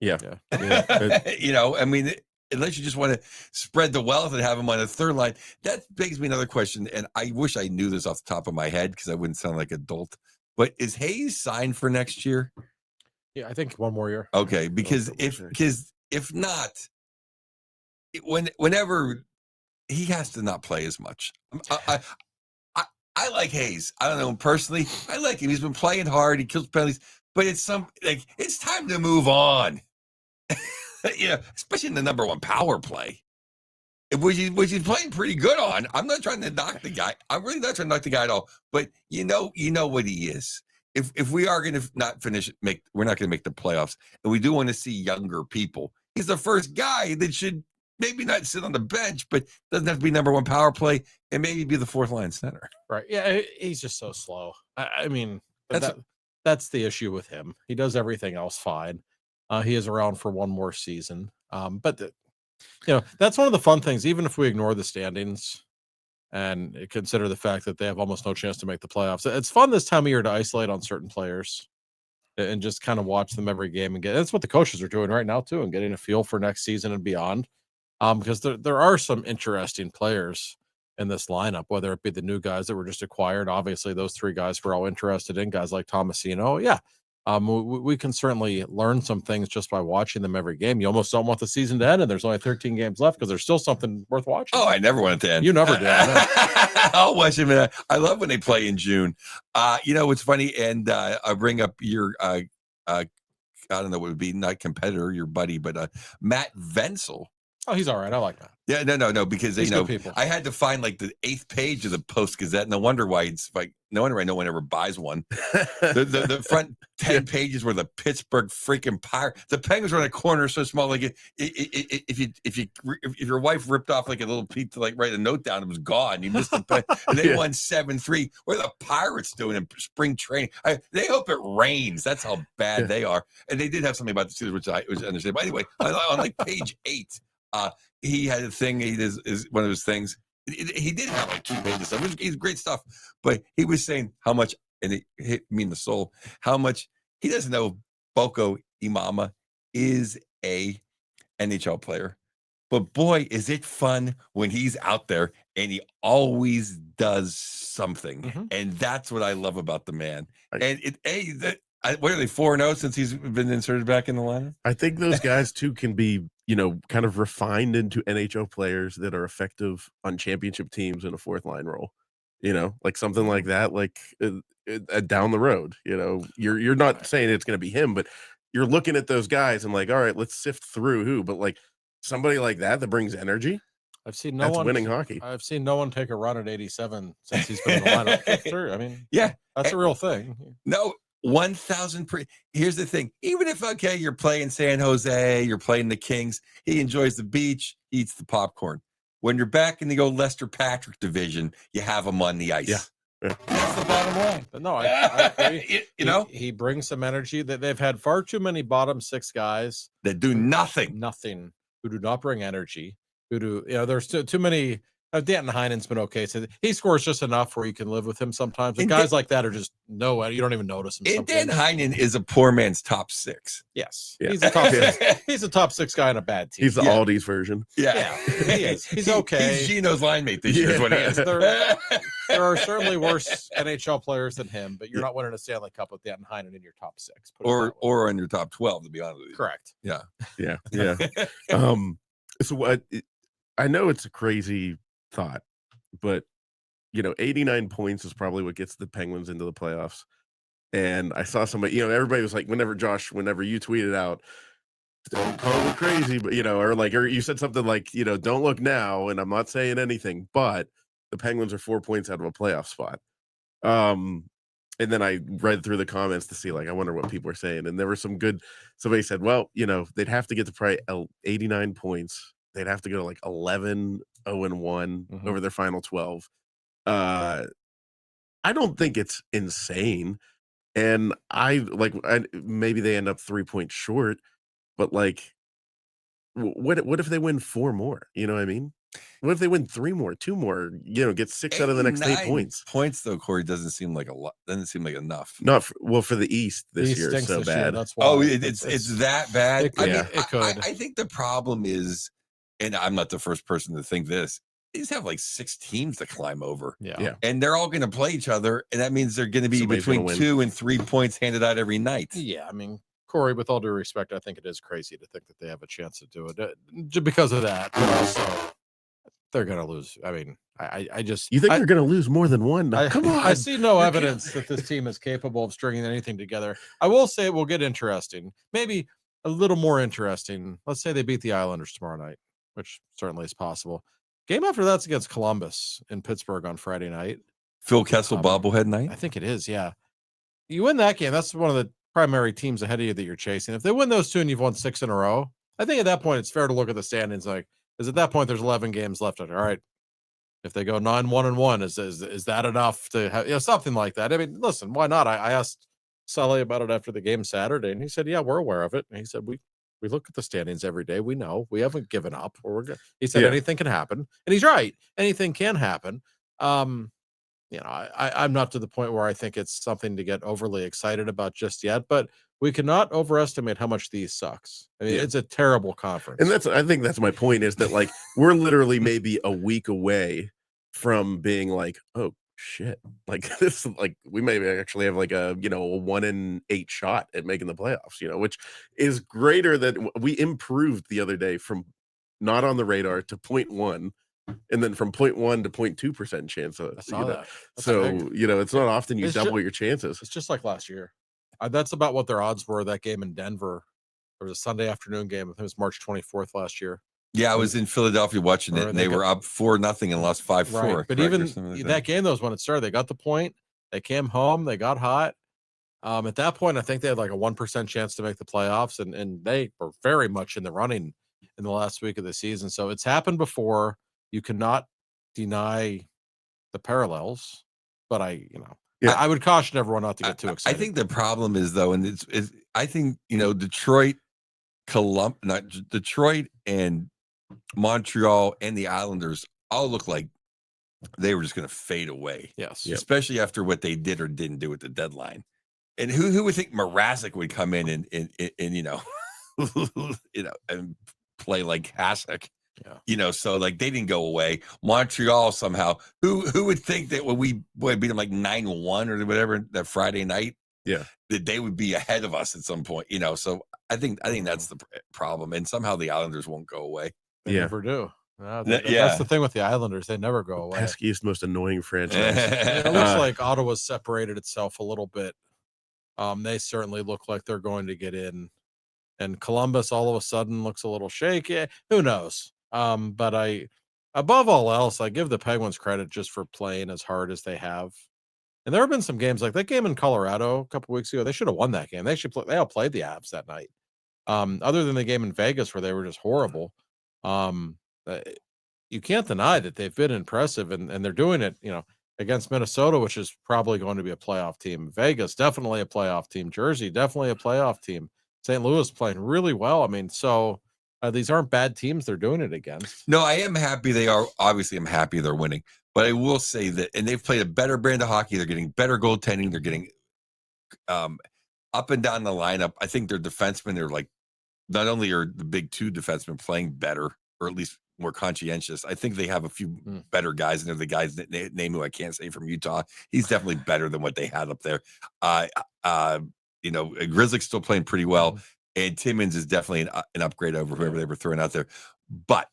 Yeah.
I mean, unless you just want to spread the wealth and have him on a third line, that begs me another question. And I wish I knew this off the top of my head because I wouldn't sound like an adult. But is Hayes signed for next year?
Yeah, I think one more year.
Okay, because if not, whenever he has to not play as much. I like Hayes. I don't know him personally. I like him. He's been playing hard. He kills penalties. But it's time to move on. Especially in the number 1 power play, which he's playing pretty good on. I'm not trying to knock the guy. I'm really not trying to knock the guy at all. But you know what he is. if we are going to not we're not going to make the playoffs, and we do want to see younger people. He's the first guy that should maybe not sit on the bench, but doesn't have to be number one power play, and maybe be the fourth line center.
Right? Yeah, he's just so slow. I mean, that's the issue with him. He does everything else fine. He is around for one more season. But that's one of the fun things. Even if we ignore the standings and consider the fact that they have almost no chance to make the playoffs, it's fun this time of year to isolate on certain players and just kind of watch them every game. And that's what the coaches are doing right now too, and getting a feel for next season and beyond. Because there are some interesting players in this lineup, whether it be the new guys that were just acquired. Obviously, those three guys we're all interested in, guys like Tomasino. Yeah. We can certainly learn some things just by watching them every game. You almost don't want the season to end, and there's only 13 games left because there's still something worth watching.
Oh, I never want it to end.
You never did.
I'll watch them. I love when they play in June. What's funny, and I'll bring up your, I don't know what would be, not competitor, your buddy, but Matt Venzel.
Oh, he's all right. I like that.
Yeah, no, because I had to find like the 8th page of the Post Gazette. No wonder why no wonder why no one ever buys one. The front 10 pages were the Pittsburgh freaking Pirates. The Penguins were in a corner so small, like if your wife ripped off like a little piece to like write a note down, it was gone. You missed the and they won 7-3. What are the Pirates doing in spring training? They hope it rains. That's how bad they are. And they did have something about the Steelers, which I understand. But anyway, on like page 8. He had a thing. He is one of his things. He did have like 2 pages of stuff. He's great stuff, but he was saying how much, and it hit me in the soul, how much he doesn't know. Boko Imama is a NHL player, but boy, is it fun when he's out there and he always does something, and that's what I love about the man. And what are they 4-0 since he's been inserted back in the lineup?
I think those guys too can be, kind of refined into NHL players that are effective on championship teams in a fourth line role. Like something like that, like down the road. You're not saying it's going to be him, but you're looking at those guys and like, all right, let's sift through who. But like somebody like that brings energy.
I've seen
that's winning hockey.
I've seen no one take a run at 87 since he's been in the lineup. Sure, I mean,
yeah,
that's a real thing.
No. 1,000. Here's the thing. Even if, you're playing San Jose, you're playing the Kings, he enjoys the beach, he eats the popcorn. When you're back in the old Lester Patrick division, you have him on the ice.
Yeah.
That's the bottom line.
But no, I agree. He brings some energy. That they've had far too many bottom 6 guys
that do nothing,
who do not bring energy, who do, there's too many. Danton Heinen's been okay. So he scores just enough where you can live with him sometimes. But guys like that are just you don't even notice him.
And Dan Heinen is a poor man's top 6.
Yes. Yeah. He's a top 6. He's a top 6 guy on a bad team.
He's the Aldi's version.
Yeah.
He is. He's okay.
He's Gino's line mate this year is what he is.
There are certainly worse NHL players than him, but you're not winning a Stanley Cup with Danton Heinen in your top 6.
Or in your top 12, to be honest with you.
Correct.
Yeah. So what I know it's a crazy thought, but 89 points is probably what gets the Penguins into the playoffs. And I saw somebody, everybody was like, whenever you tweeted out, don't call me crazy, but or you said something like, don't look now, and I'm not saying anything, but the Penguins are 4 points out of a playoff spot. And then I read through the comments to see, like, I wonder what people are saying. And there were some good, somebody said, well, they'd have to get to probably 89 points. They'd have to go to like 11-0-1 over their final 12. I don't think it's insane. And maybe they end up 3 points short, but like, what if they win 4 more? You know what I mean? What if they win 3 more, 2 more? Get 6 out of the next 8 points.
Points though, Corey, doesn't seem like a lot. Doesn't seem like enough.
Not for the East this year. It's so bad.
That's why.
Oh, it's that bad.
I mean, it could.
I think the problem is, and I'm not the first person to think this, they just have like 6 teams to climb over.
Yeah.
And they're all going to play each other. And that means they're going to be between 2 and 3 points handed out every night.
Yeah. I mean, Corey, with all due respect, I think it is crazy to think that they have a chance to do it just because of that. But also, they're going to lose. I mean, I just.
You think they're going to lose more than one? Come on.
I see no evidence that this team is capable of stringing anything together. I will say it will get interesting. Maybe a little more interesting. Let's say they beat the Islanders tomorrow night, which certainly is possible. Game after that's against Columbus in Pittsburgh on Friday night.
Phil Kessel bobblehead night?
I think it is, yeah. you win that game. That's one of the primary teams ahead of you that you're chasing. If they win those two and you've won 6 in a row, I think at that point it's fair to look at the standings. Like, because at that point there's 11 games left. All right, if they go 9-1-1, is that enough to have something like that? I mean, listen, why not? I asked Sully about it after the game Saturday, and he said, "Yeah, we're aware of it." And he said, "We look at the standings every day. We know we haven't given up. Or we're good." He said, "Anything can happen," and he's right. Anything can happen. I'm not to the point where I think it's something to get overly excited about just yet, but we cannot overestimate how much these sucks. I mean, it's a terrible conference.
And I think that's my point, is that like we're literally maybe a week away from being like, oh shit, like this, like we may actually have like a 1 in 8 shot at making the playoffs, which is greater than we improved the other day from not on the radar to 0.1. And then from 0.1 to 0.2% chance.
I saw that.
So, it's not often you double your chances.
It's just like last year. That's about what their odds were, that game in Denver. There was a Sunday afternoon game. I think it was March 24th last year.
Yeah, I was in Philadelphia watching it, and they were up 4-0 and lost 5-4.
Right. But even that game, when it started, they got the point. They came home. They got hot. At that point, I think they had like a 1% chance to make the playoffs, and they were very much in the running in the last week of the season. So it's happened before. You cannot deny the parallels, but I would caution everyone not to get too excited.
I think the problem is, though, and I think Detroit and Montreal and the Islanders all look like they were just going to fade away.
Yes,
especially after what they did or didn't do at the deadline. And who would think Mrazek would come in and and play like Hasek?
Yeah.
So like they didn't go away. Montreal somehow. Who would think that when we beat them like 9-1 or whatever that Friday night, that they would be ahead of us at some point? So I think that's the problem, and somehow the Islanders won't go away.
They never do. That's the thing with the Islanders; they never go away.
Peskiest, most annoying franchise.
It looks like Ottawa's separated itself a little bit. They certainly look like they're going to get in, and Columbus all of a sudden looks a little shaky. Who knows? But above all else, I give the Penguins credit just for playing as hard as they have. And there have been some games like that game in Colorado a couple weeks ago. They should have won that game. They outplayed the Avs that night. Other than the game in Vegas where they were just horrible. You can't deny that they've been impressive, and they're doing it, against Minnesota, which is probably going to be a playoff team. Vegas, definitely a playoff team. Jersey, definitely a playoff team. St. Louis playing really well. I mean, so these aren't bad teams they're doing it against.
No, I am happy they are. Obviously, I'm happy they're winning. But I will say that, and they've played a better brand of hockey. They're getting better goaltending. They're getting up and down the lineup. I think their defensemen, they're like, not only are the big two defensemen playing better, or at least more conscientious, I think they have a few better guys. And they're the guys that name who I can't say from Utah. He's definitely better than what they had up there. Grizzlies still playing pretty well. And Timmins is definitely an upgrade over whoever they were throwing out there. But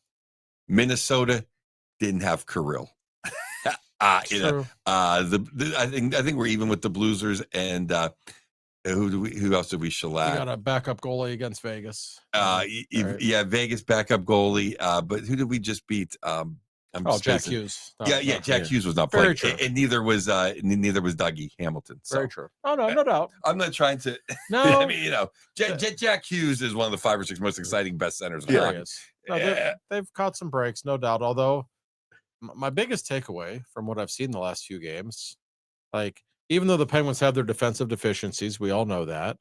Minnesota didn't have Kirill. I think we're even with the Bluesers, and who else did we shellac?
We got a backup goalie against Vegas.
Vegas backup goalie. But who did we just beat?
Jack Hughes.
Jack Hughes was not playing, and neither was Dougie Hamilton. So.
Very true. Oh no, no doubt.
I'm not trying to.
No,
I mean, Jack Hughes is one of the 5 or 6 most exciting best centers.
They've caught some breaks, no doubt. Although my biggest takeaway from what I've seen the last few games, like even though the Penguins have their defensive deficiencies, we all know that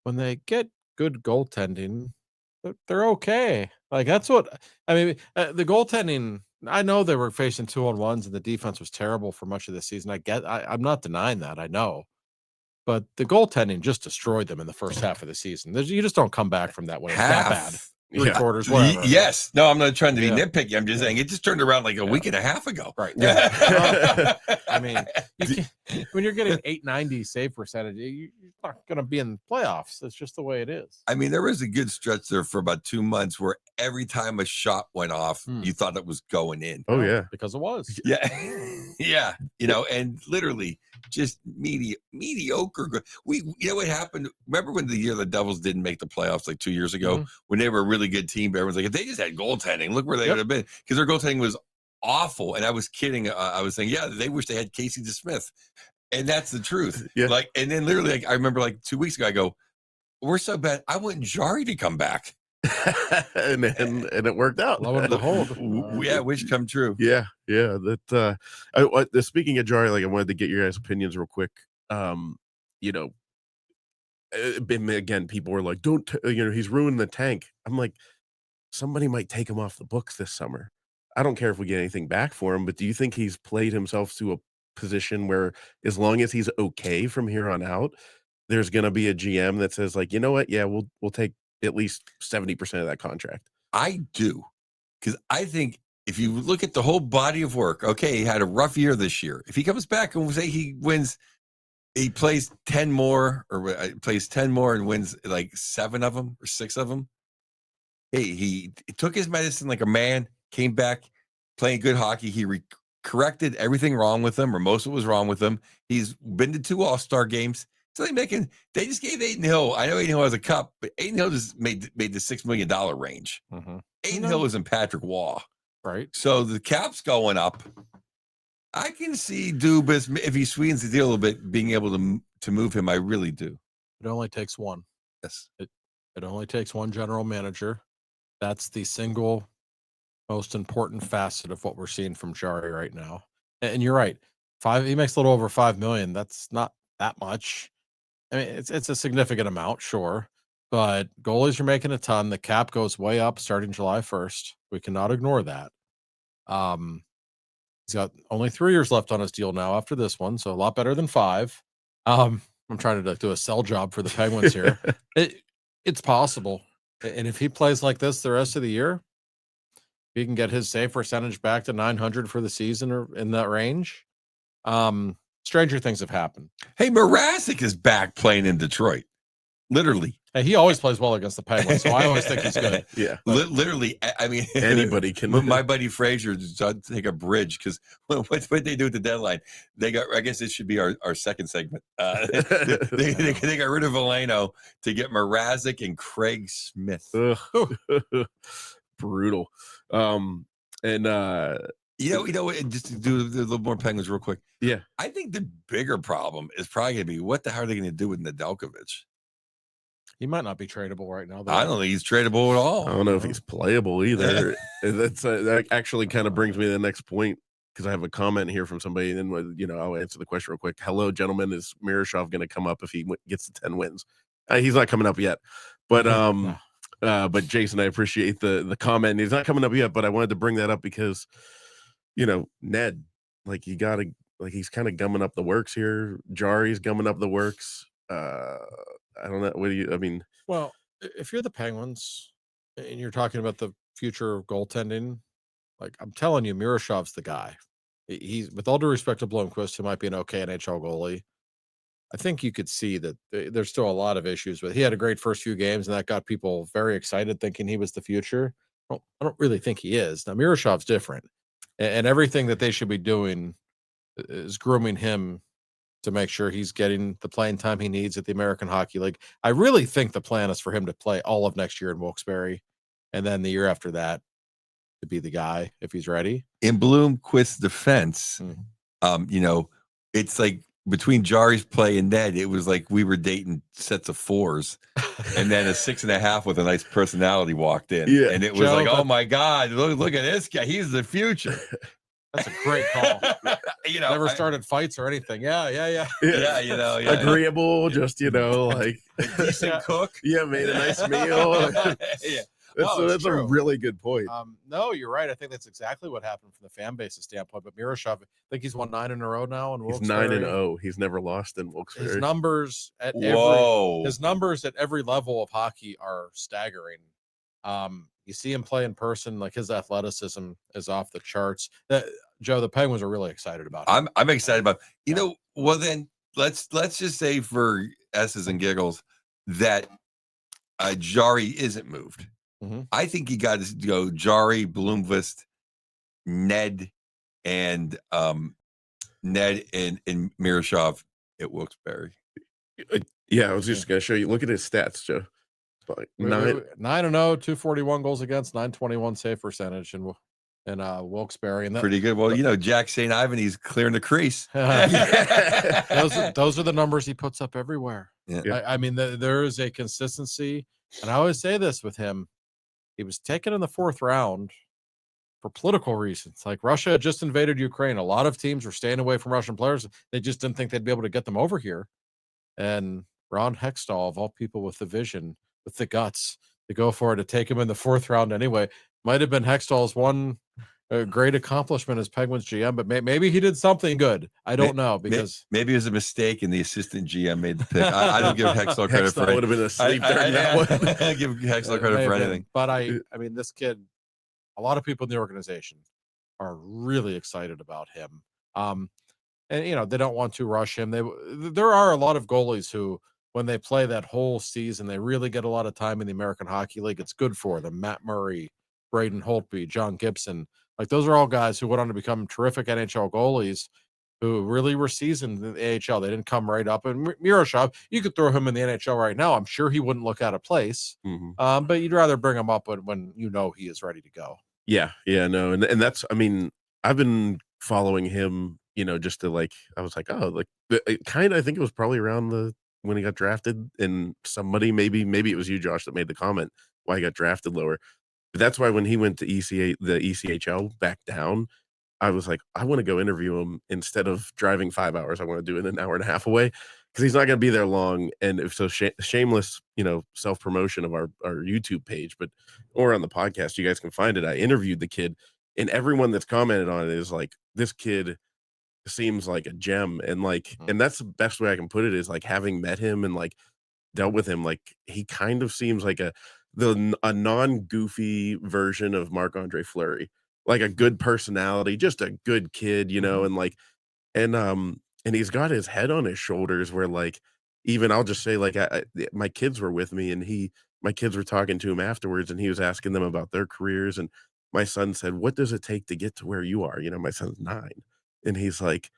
when they get good goaltending, they're okay. Like that's what I mean. The goaltending. I know they were facing 2-on-1s and the defense was terrible for much of the season. I'm not denying that. I know, but the goaltending just destroyed them in the first half of the season. You just don't come back from that when it's that bad. 3/4, whatever.
Yes. No, I'm not trying to be nitpicky. I'm just saying it just turned around like a week and a half ago.
Right. Yeah. I mean, when you're getting 890 save percentage, you're not going to be in the playoffs. That's just the way it is.
I mean, there was a good stretch there for about 2 months where every time a shot went off, you thought it was going in.
Oh, yeah.
Because it was.
Yeah. Yeah. And literally just mediocre. What happened? Remember when the year the Devils didn't make the playoffs like 2 years ago when they were a really good team? But everyone's like, if they just had goaltending, look where they would have been, because their goaltending was awful. And I was kidding. I was saying, they wish they had Casey DeSmith. And that's the truth.
Yeah.
Like, and then literally, like, I remember like 2 weeks ago, I go, we're so bad. I want Jarry to come back.
and it worked out.
Lo and behold,
Yeah, wish come true.
Yeah. That speaking of Jarry, like I wanted to get your guys' opinions real quick. You know, again, people were like, "Don't he's ruining the tank." I'm like, somebody might take him off the books this summer. I don't care if we get anything back for him, but do you think he's played himself to a position where, as long as he's okay from here on out, there's going to be a GM that says, like, you know what? Yeah, we'll take at least 70% of that contract.
I do, because I think if you look at the whole body of work, okay, he had a rough year this year. If he comes back and say he wins, he plays 10 more or plays 10 more and wins like 7 of them or 6 of them. Hey, he took his medicine like a man, came back playing good hockey. He corrected everything wrong with him, or most of it was wrong with him. He's been to 2 All-Star games. So they just gave Aiden Hill. I know Aiden Hill has a cup, but Aiden Hill just made the $6 million range.
Mhm.
Aiden Hill is in Patrick Waugh.
Right.
So the cap's going up. I can see Dubas, if he sweetens the deal a little bit, being able to move him. I really do.
It only takes one.
Yes.
It only takes one general manager. That's the single most important facet of what we're seeing from Jarry right now. And you're right. He makes a little over $5 million. That's not that much. I mean, it's a significant amount, sure. But goalies are making a ton. The cap goes way up starting July 1st. We cannot ignore that. He's got only 3 years left on his deal now after this one, so a lot better than 5. I'm trying to do a sell job for the Penguins here. It's possible. And if he plays like this the rest of the year, he can get his save percentage back to 900 for the season or in that range. Stranger things have happened.
Hey, Mrazek is back playing in Detroit. Literally.
Hey, he always plays well against the Penguins, so I always think he's good.
Yeah.
Literally, I mean,
anybody can.
My buddy Frazier take a bridge, because what they do at the deadline, they got, I guess this should be our second segment. They got rid of Veleno to get Mrazek and Craig Smith.
Brutal.
You know, just to do a little more Penguins real quick.
Yeah.
I think the bigger problem is probably going to be, what the hell are they going to do with Nedeljkovic?
He might not be tradable right now, though.
I don't think he's tradable at all.
I don't know if he's playable either. That actually kind of brings me to the next point, because I have a comment here from somebody, and then I'll answer the question real quick. Hello, gentlemen. Is Miroshov going to come up if he gets to 10 wins? He's not coming up yet, but
No.
But Jason, I appreciate the comment. He's not coming up yet, but I wanted to bring that up because Ned, like, he's kind of gumming up the works here. Jarry's gumming up the works. I don't know.
Well, if you're the Penguins and you're talking about the future of goaltending, like, I'm telling you, Miroshov's the guy. He's, with all due respect to Blomqvist, who might be an okay NHL goalie, I think you could see that there's still a lot of issues with. He had a great first few games, and that got people very excited, thinking he was the future. I don't really think he is. Now, Miroshov's different, and everything that they should be doing is grooming him to make sure he's getting the playing time he needs at the American Hockey League. I really think the plan is for him to play all of next year in Wilkes-Barre, and then the year after that to be the guy if he's ready.
In Blomqvist's defense, it's like between Jarry's play and Ned, it was like we were dating sets of 4s, and then a 6.5 with a nice personality walked in.
Yeah.
And it was like, oh my God, look at this guy. He's the future.
That's a great call. Never started fights or anything. Yeah.
Agreeable, just like
a decent cook.
Yeah, made a nice meal.
Yeah.
That's a really good point.
No, you're right. I think that's exactly what happened from the fan base's standpoint. But Miroshov, I think he's won 9 in a row now in Wilkes-Barre.
He's 9-0. He's never lost in Wilkes-Barre.
His numbers at every level of hockey are staggering. You see him play in person, like, his athleticism is off the charts. Joe, the Penguins are really excited about him.
I'm excited about well, then let's just say, for S's and giggles, that Jarry isn't moved.
Mm-hmm.
I think you got to go Jarry, Blomqvist, Ned, and Miroshov at Wilkes-Barre.
Yeah, I was just gonna show you. Look at his stats, Joe. Like
9-0, 241 goals against, 921 save percentage, and and Wilkes-Barre, and that,
Pretty good. Well, you know, Jack St. Ivan, he's clearing the crease.
those are the numbers he puts up everywhere.
Yeah.
I mean, there is a consistency, and I always say this with him: he was taken in the 4th round for political reasons. Like Russia had just invaded Ukraine. A lot of teams were staying away from Russian players. They just didn't think they'd be able to get them over here. And Ron Hextall, of all people, with the vision, with the guts to go for it, to take him in the 4th round anyway, might have been Hextall's one great accomplishment as Penguins GM, but maybe he did something good. I don't know, because
maybe it was a mistake and the assistant GM made the pick. I don't give Hextall credit for it.
Would have been asleep during that one.
I give Hextall credit for anything.
But I mean, this kid, a lot of people in the organization are really excited about him. And you know, they don't want to rush him. There are a lot of goalies who, when they play that whole season, they really get a lot of time in the American Hockey League. It's good for them. Matt Murray, Braden Holtby, John Gibson. Like, those are all guys who went on to become terrific NHL goalies who really were seasoned in the AHL. They didn't come right up. And Miroshov, you could throw him in the NHL right now. I'm sure he wouldn't look out of place. But you'd rather bring him up when you know he is ready to go.
Yeah, no, and that's, I mean, I've been following him, you know, just to like, I was like, oh, like, it kind of, I think it was probably around when he got drafted, and somebody, maybe it was you, Josh, that made the comment why he got drafted lower. But that's why when he went to the ECHL back down, I was like, I want to go interview him instead of driving 5 hours. I want to do it an hour and a half away, because he's not going to be there long. And if so, shameless, you know, self-promotion of our YouTube page, or on the podcast, you guys can find it. I interviewed the kid, and everyone that's commented on it is like, this kid seems like a gem. And like, and that's the best way I can put it, is like, having met him and like dealt with him, like, he kind of seems like a non-goofy version of Marc-Andre Fleury, like a good personality, just a good kid, you know. And like, and he's got his head on his shoulders, where like, even I'll just say, like, my kids were with me, and my kids were talking to him afterwards, and he was asking them about their careers. And my son said, what does it take to get to where you are? You know, my son's 9, and he's like,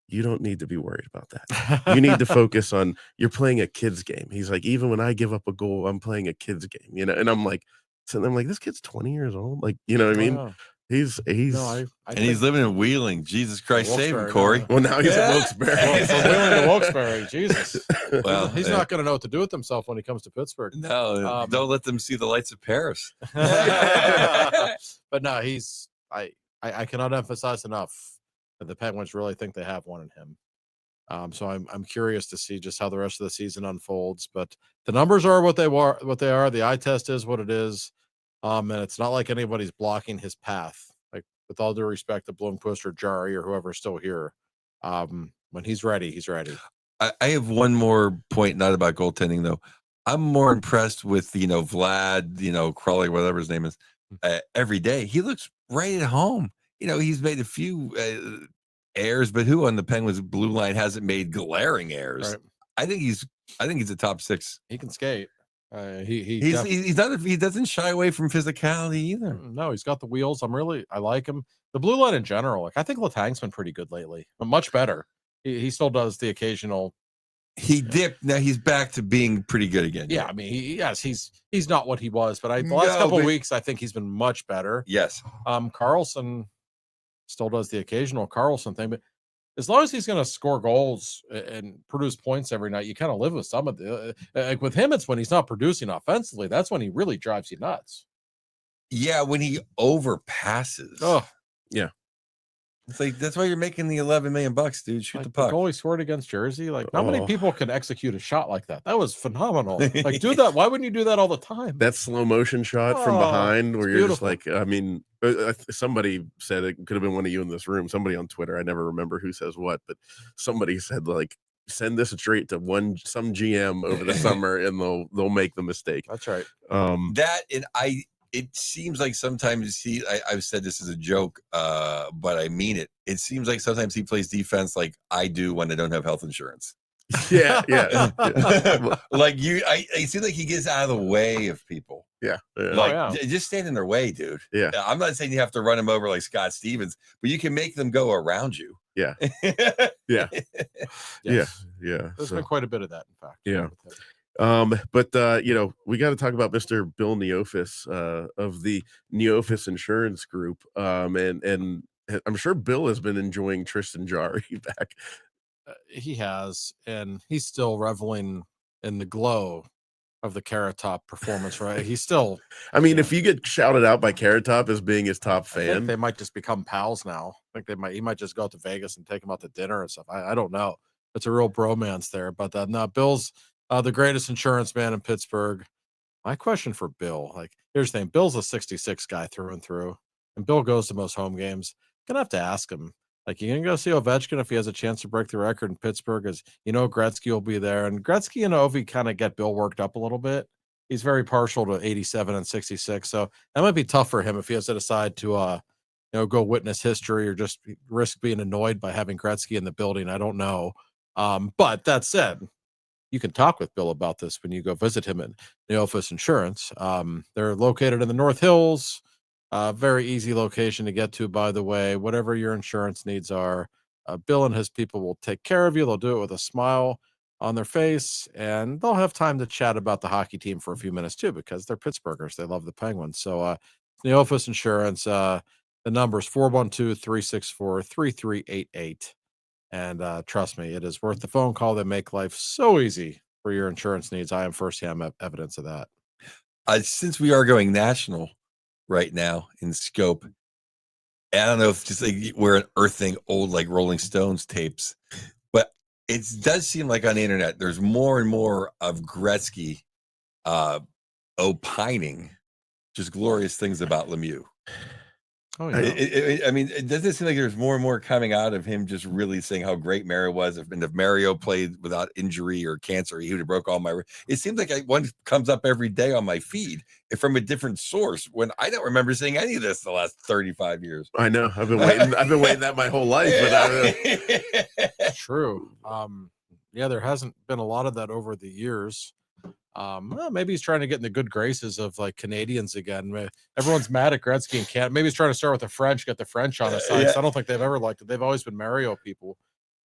you don't need to be worried about that. You need to focus on, you're playing a kid's game. He's like, even when I give up a goal, I'm playing a kid's game, you know. And I'm like, so I'm like, this kid's 20 years old. Like, you know what I mean?
Wow.
He's
No,
and he's living in Wheeling. Jesus Christ, save him,
Wilkes-Barre,
Corey.
no.
well, now he's at Wilkes-Barre.
Well, from Wheeling to Wilkes-Barre, Jesus.
Well,
He's not going to know what to do with himself when he comes to Pittsburgh.
No, don't let them see the lights of Paris.
But no, I cannot emphasize enough that the Penguins really think they have one in him. So I'm curious to see just how the rest of the season unfolds. But the numbers are what they are. The eye test is what it is. And it's not like anybody's blocking his path. Like, with all due respect to Blomqvist or Jarry or whoever's still here, when he's ready, he's ready.
I have one more point, not about goaltending though. I'm more impressed with, you know, Vlad, you know, Crawley, whatever his name is, every day. He looks right at home. You know, he's made a few errors, but who on the Penguins blue line hasn't made glaring errors?
Right.
I think he's a top 6.
He can skate. He
doesn't shy away from physicality either.
No, he's got the wheels. I like him. The blue line in general, like, I think Letang's been pretty good lately, but much better. He still does the occasional.
He dipped. Now he's back to being pretty good again.
Yeah, I mean, he's not what he was, but the last couple of weeks, I think he's been much better.
Yes.
Carlson still does the occasional Carlson thing, but as long as he's going to score goals and produce points every night, you kind of live with some of the. Like with him, it's when he's not producing offensively. That's when he really drives you nuts.
Yeah, when he overpasses.
Oh,
yeah.
It's like, that's why you're making the $11 million, dude. Shoot
like
the puck.
The goal he scored against Jersey. Like, not many people can execute a shot like that. That was phenomenal. Like, do that. Why wouldn't you do that all the time?
That slow motion shot from behind, where you're
beautiful.
just like, I mean, somebody said, it could have been one of you in this room. Somebody on Twitter, I never remember who says what, but somebody said, like, send this straight to some GM over the summer, and they'll make the mistake.
That's right.
It seems like sometimes I've said this as a joke, but I mean it. It seems like sometimes he plays defense like I do when I don't have health insurance.
Yeah.
Like it seems like he gets out of the way of people.
Yeah.
Like, just stand in their way, dude.
Yeah.
I'm not saying you have to run him over like Scott Stevens, but you can make them go around you.
Yeah.
Yes.
Yeah.
There's been quite a bit of that, in fact.
Yeah. But we got to talk about Mr. Bill Neofis of the Neofis Insurance Group. And I'm sure Bill has been enjoying Tristan Jarry back.
He has, and he's still reveling in the glow of the Carrot Top performance, right? He's still.
I mean, if you get shouted out by Carrot Top as being his top
I think
fan,
they might just become pals now. I think he might just go out to Vegas and take him out to dinner and stuff. I don't know. It's a real bromance there, but no, Bill's the greatest insurance man in Pittsburgh. My question for Bill, like, here's the thing: Bill's a 66 guy through and through, and Bill goes to most home games. Gonna have to ask him, like, you gonna go see Ovechkin if he has a chance to break the record in Pittsburgh? As Gretzky will be there, and Gretzky and Ovi kind of get Bill worked up a little bit. He's very partial to 87 and 66, so that might be tough for him if he has to decide to go witness history or just risk being annoyed by having Gretzky in the building. I don't know. But that said, you can talk with Bill about this when you go visit him at Neofis Insurance. They're located in the North Hills. Very easy location to get to, by the way. Whatever your insurance needs are, Bill and his people will take care of you. They'll do it with a smile on their face, and they'll have time to chat about the hockey team for a few minutes too, because they're Pittsburghers. They love the Penguins. So Neofis Insurance, the number is 412-364-3388. And trust me, it is worth the phone call. They make life so easy for your insurance needs. I am firsthand evidence of that.
Since we are going national right now in scope, I don't know if just like we're unearthing old like Rolling Stones tapes, but it does seem like on the internet there's more and more of Gretzky opining just glorious things about Lemieux.
Oh, yeah.
I mean, it doesn't seem like there's more and more coming out of him just really saying how great Mario was. And if Mario played without injury or cancer, he would have broke all my. It seems like one comes up every day on my feed from a different source when I don't remember seeing any of this the last 35 years.
I know. I've been waiting. I've been waiting that my whole life. But
It's true. Yeah, there hasn't been a lot of that over the years. Well, maybe he's trying to get in the good graces of like Canadians again. Everyone's mad at Gretzky and can't. Maybe he's trying to start with the French, get the French on his side.
Yeah.
So I don't think they've ever liked it. They've always been Mario people.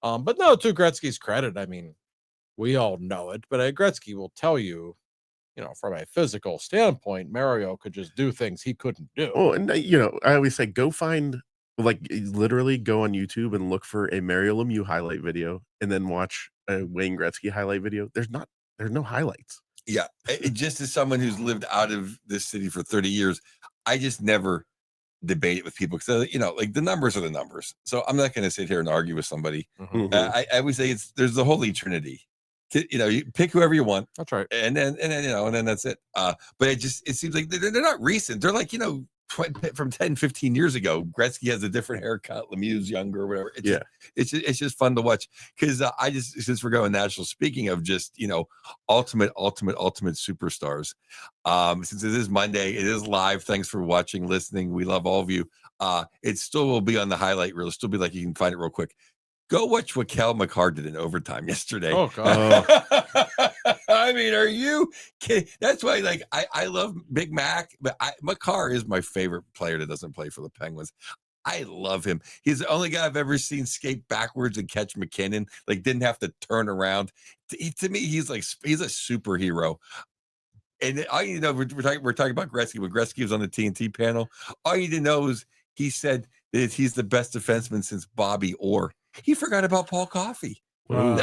But no, to Gretzky's credit, I mean, we all know it. But Gretzky will tell you, from a physical standpoint, Mario could just do things he couldn't do.
Oh, and I always say go find, like, literally go on YouTube and look for a Mario Lemieux highlight video, and then watch a Wayne Gretzky highlight video. There's no highlights.
Yeah, just as someone who's lived out of this city for 30 years, I just never debate it with people because like the numbers are the numbers. So I'm not going to sit here and argue with somebody.
Mm-hmm.
I always say there's the Holy Trinity. You pick whoever you want.
That's right.
And then that's it. But it seems like they're not recent. They're like from 10, 15 years ago. Gretzky has a different haircut. Lemieux's younger, or whatever. It's just fun to watch because since we're going national, speaking of just ultimate superstars. Since it is Monday, it is live. Thanks for watching, listening. We love all of you. It still will be on the highlight reel. It'll still be like you can find it real quick. Go watch what Cal McCarr did in overtime yesterday.
Oh God.
I mean, are you kidding? That's why, like, I love Big Mac, but McCarr is my favorite player that doesn't play for the Penguins. I love him. He's the only guy I've ever seen skate backwards and catch McKinnon. Like, didn't have to turn around. To me, he's a superhero. And all you know, we're talking about Gretzky. When Gretzky was on the TNT panel, all you need to know is he said that he's the best defenseman since Bobby Orr. He forgot about Paul Coffey.
Whoa.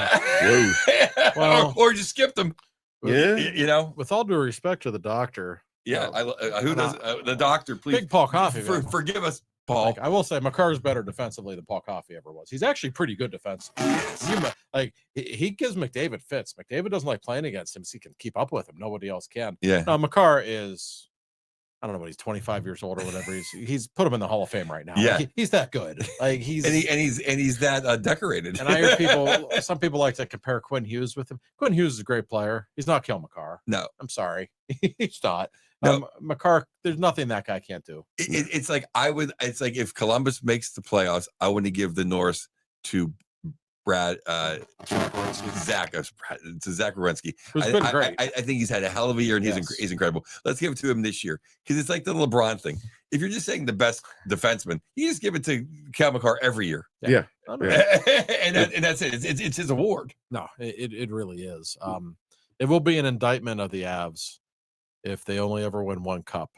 Well,
or just skipped him.
Yeah.
With all due respect to the doctor.
Yeah. Who does the doctor? Please,
big Paul Coffey.
Forgive us, Paul.
Like, I will say McCarr is better defensively than Paul Coffey ever was. He's actually pretty good defensively. He gives McDavid fits. McDavid doesn't like playing against him, so he can keep up with him. Nobody else can.
Yeah.
Now McCarr is, I don't know what he's 25 years old or whatever. He's put him in the Hall of Fame right now.
Yeah,
he's that good. Like he's
that decorated.
And I hear some people like to compare Quinn Hughes with him. Quinn Hughes is a great player. He's not Kel McCarr.
No,
I'm sorry, he's not.
No.
McCarr, there's nothing that guy can't do.
It's like if Columbus makes the playoffs, I want to give the North to Zach Werenski.
Who's been great.
I think he's had a hell of a year, and he's incredible. Let's give it to him this year because it's like the LeBron thing. If you're just saying the best defenseman, you just give it to Cal McCarr every year.
Yeah.
And that's it. It's his award.
No, it really is. It will be an indictment of the Avs if they only ever win one cup.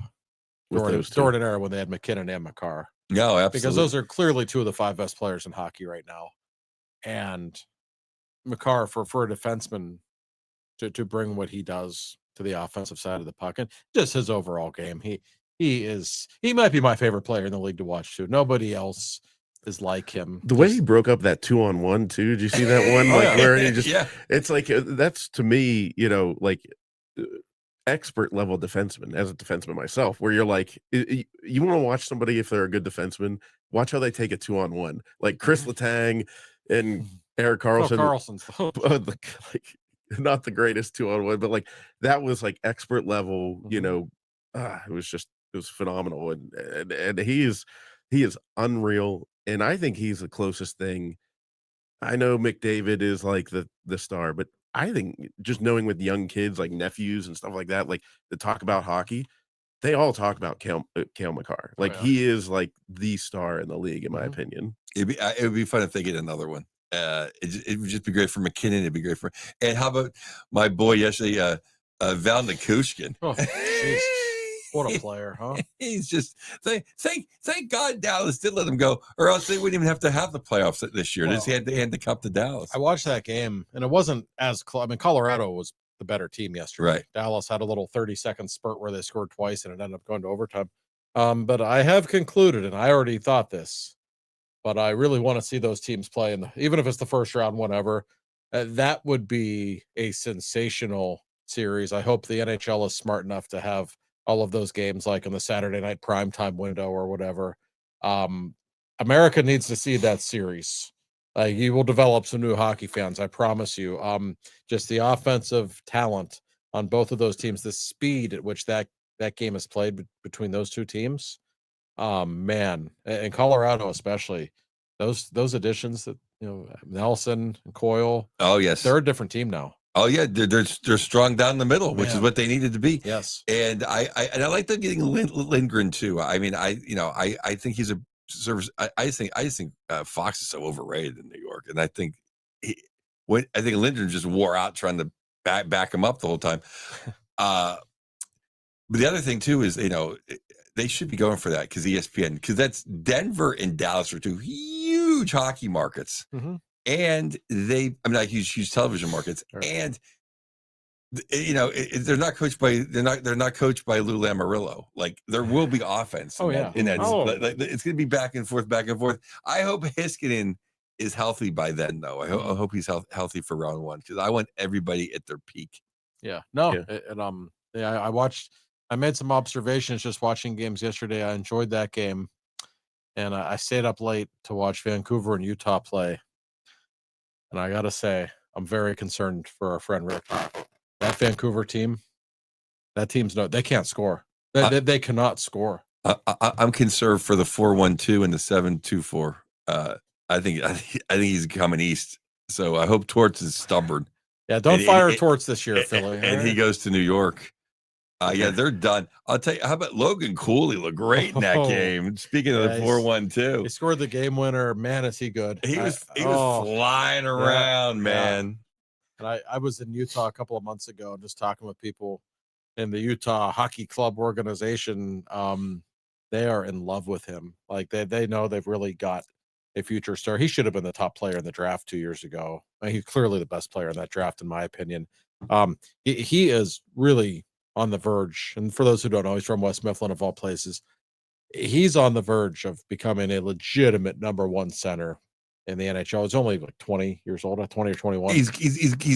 During an era when they had McKinnon and Makar.
No, absolutely.
Because those are clearly two of the 5 best players in hockey right now. And Makar, for a defenseman to bring what he does to the offensive side of the puck and just his overall game, he might be my favorite player in the league to watch too. Nobody else is like him.
The way he broke up that 2-on-1 too. Did you see that one? Where he just, it's like, that's to me, like expert level defenseman, as a defenseman myself, where you're like, you want to watch somebody, if they're a good defenseman, watch how they take a 2-on-1, like Chris Letang and Erik Karlsson.
Carlson's
like, not the greatest 2-on-1, but like that was like expert level, it was phenomenal. And he is unreal. And I think he's the closest thing. I know McDavid is like the star, but I think just knowing with young kids, like nephews and stuff like that, like to talk about hockey, they all talk about Cale Makar. Like he is like the star in the league, in my opinion.
It would be fun if they get another one. It would just be great for McKinnon. It'd be great for. And how about my boy yesterday, Val Nikushkin?
Oh, what a player, huh?
He's just thank God Dallas did let him go, or else they wouldn't even have to have the playoffs this year. They just had to hand the cup to Dallas.
I watched that game, and it wasn't as close. I mean, Colorado was the better team yesterday.
Right.
Dallas had a little 30-second spurt where they scored twice, and it ended up going to overtime. But I have concluded, and I already thought this, but I really want to see those teams play, even if it's the first round, whatever. That would be a sensational series. I hope the NHL is smart enough to have all of those games like in the Saturday night primetime window or whatever. America needs to see that series. You will develop some new hockey fans, I promise you. Just the offensive talent on both of those teams, the speed at which that game is played between those two teams. Man, in Colorado especially, those additions that Nelson and Coyle.
Oh yes,
they're a different team now.
Oh yeah, they're strong down the middle, which is what they needed to be.
Yes,
and I like them getting Lindgren too. I mean, I think he's a service. I think Fox is so overrated in New York, and I think Lindgren just wore out trying to back him up the whole time. But the other thing too is they should be going for that because ESPN, because that's Denver and Dallas are two huge hockey markets.
Mm-hmm.
And not huge television markets, right. And they're not coached by Lou Lamoriello. Like there will be offense. It's going to be back and forth. I hope Heiskanen is healthy by then, though. I hope he's healthy for round one because I want everybody at their peak.
Yeah, no, yeah. I made some observations just watching games yesterday. I enjoyed that game, and I stayed up late to watch Vancouver and Utah play. And I got to say, I'm very concerned for our friend Rick. That Vancouver team, they can't score. They cannot score.
I'm concerned for the 4-1-2 and the 7-2-4. I think he's coming east. So I hope Torts is stubborn.
Yeah, don't fire Torts this year, Philly.
And he goes to New York. Yeah, they're done. I'll tell you, how about Logan Cooley looked great in that game? Speaking of the 4-1-2.
He scored the game winner. Man, is he good.
He was flying around, man.
And I was in Utah a couple of months ago just talking with people in the Utah Hockey Club organization. They are in love with him. Like they know they've really got a future star. He should have been the top player in the draft 2 years ago. He's clearly the best player in that draft, in my opinion. He is really on the verge, and for those who don't know, he's from West Mifflin of all places. He's on the verge of becoming a legitimate number one center in the NHL. He's only like 20 years old, 20 or 21.
He's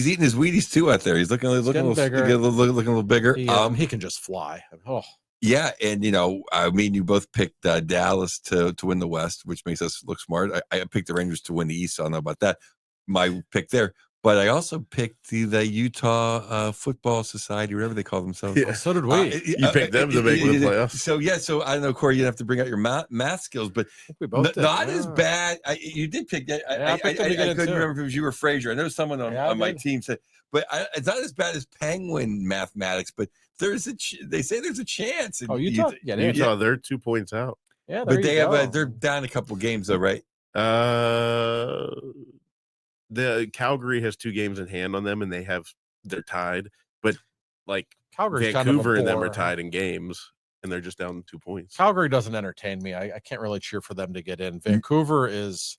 eating his Wheaties too out there. He's looking a little bigger.
He can just fly.
Yeah, and I mean, you both picked Dallas to win the West, which makes us look smart. I picked the Rangers to win the East. So I don't know about that. My pick there. But I also picked the Utah Football Society, whatever they call themselves.
Yeah, so did we.
You picked them to make the playoffs.
So I don't know, Corey, you have to bring out your math skills, but
we both
not as bad. You did pick that. I couldn't remember if it was you or Frazier. I know someone on my team said, but it's not as bad as Penguin mathematics. But they say there's a chance.
Utah,
Utah, they're 2 points out.
Yeah,
but they're down a couple games though, right?
The Calgary has 2 games in hand on them, and they have they're tied, but like
Calgary's
Vancouver
kind of
and them are
bore.
tied in games, and they're just down 2 points.
Calgary doesn't entertain me. I can't really cheer for them to get in. Vancouver is.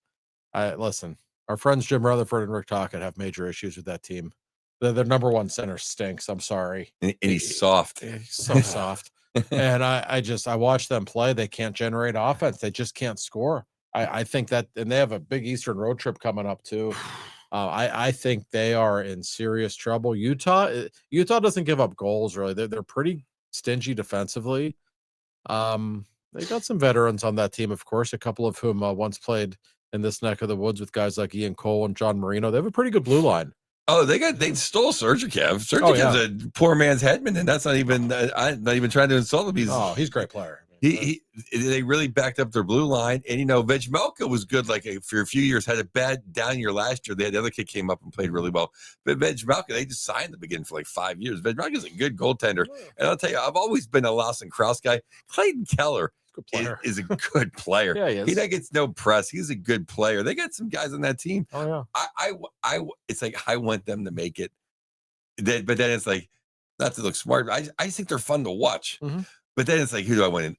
Listen, our friends Jim Rutherford and Rick Tocchet have major issues with that team. Their number one center stinks. I'm sorry.
And he's soft.
He's so soft. And I watch them play. They can't generate offense. They just can't score. I think that, and they have a big Eastern road trip coming up too. I think they are in serious trouble. Utah doesn't give up goals really. They're pretty stingy defensively. They got some veterans on that team, of course, a couple of whom once played in this neck of the woods with guys like Ian Cole and John Marino. They have a pretty good blue line.
Oh, they stole Sergachev. Sergachev's a poor man's Hedman, and that's not even I'm not even trying to insult him.
He's a great player.
They really backed up their blue line, and Vejmelka was good. Like for a few years, had a bad down year last year. They had the other kid came up and played really well, but Vejmelka they just signed the beginning for like 5 years. Vejmelka's a good goaltender, and I'll tell you, I've always been a Lawson Krause guy. Clayton Keller is a good player.
Yeah, he is.
He gets no press. He's a good player. They got some guys on that team.
Oh yeah.
I it's like I want them to make it. But then it's like not to look smart. I just think they're fun to watch.
Mm-hmm.
But then it's like, who do I want in?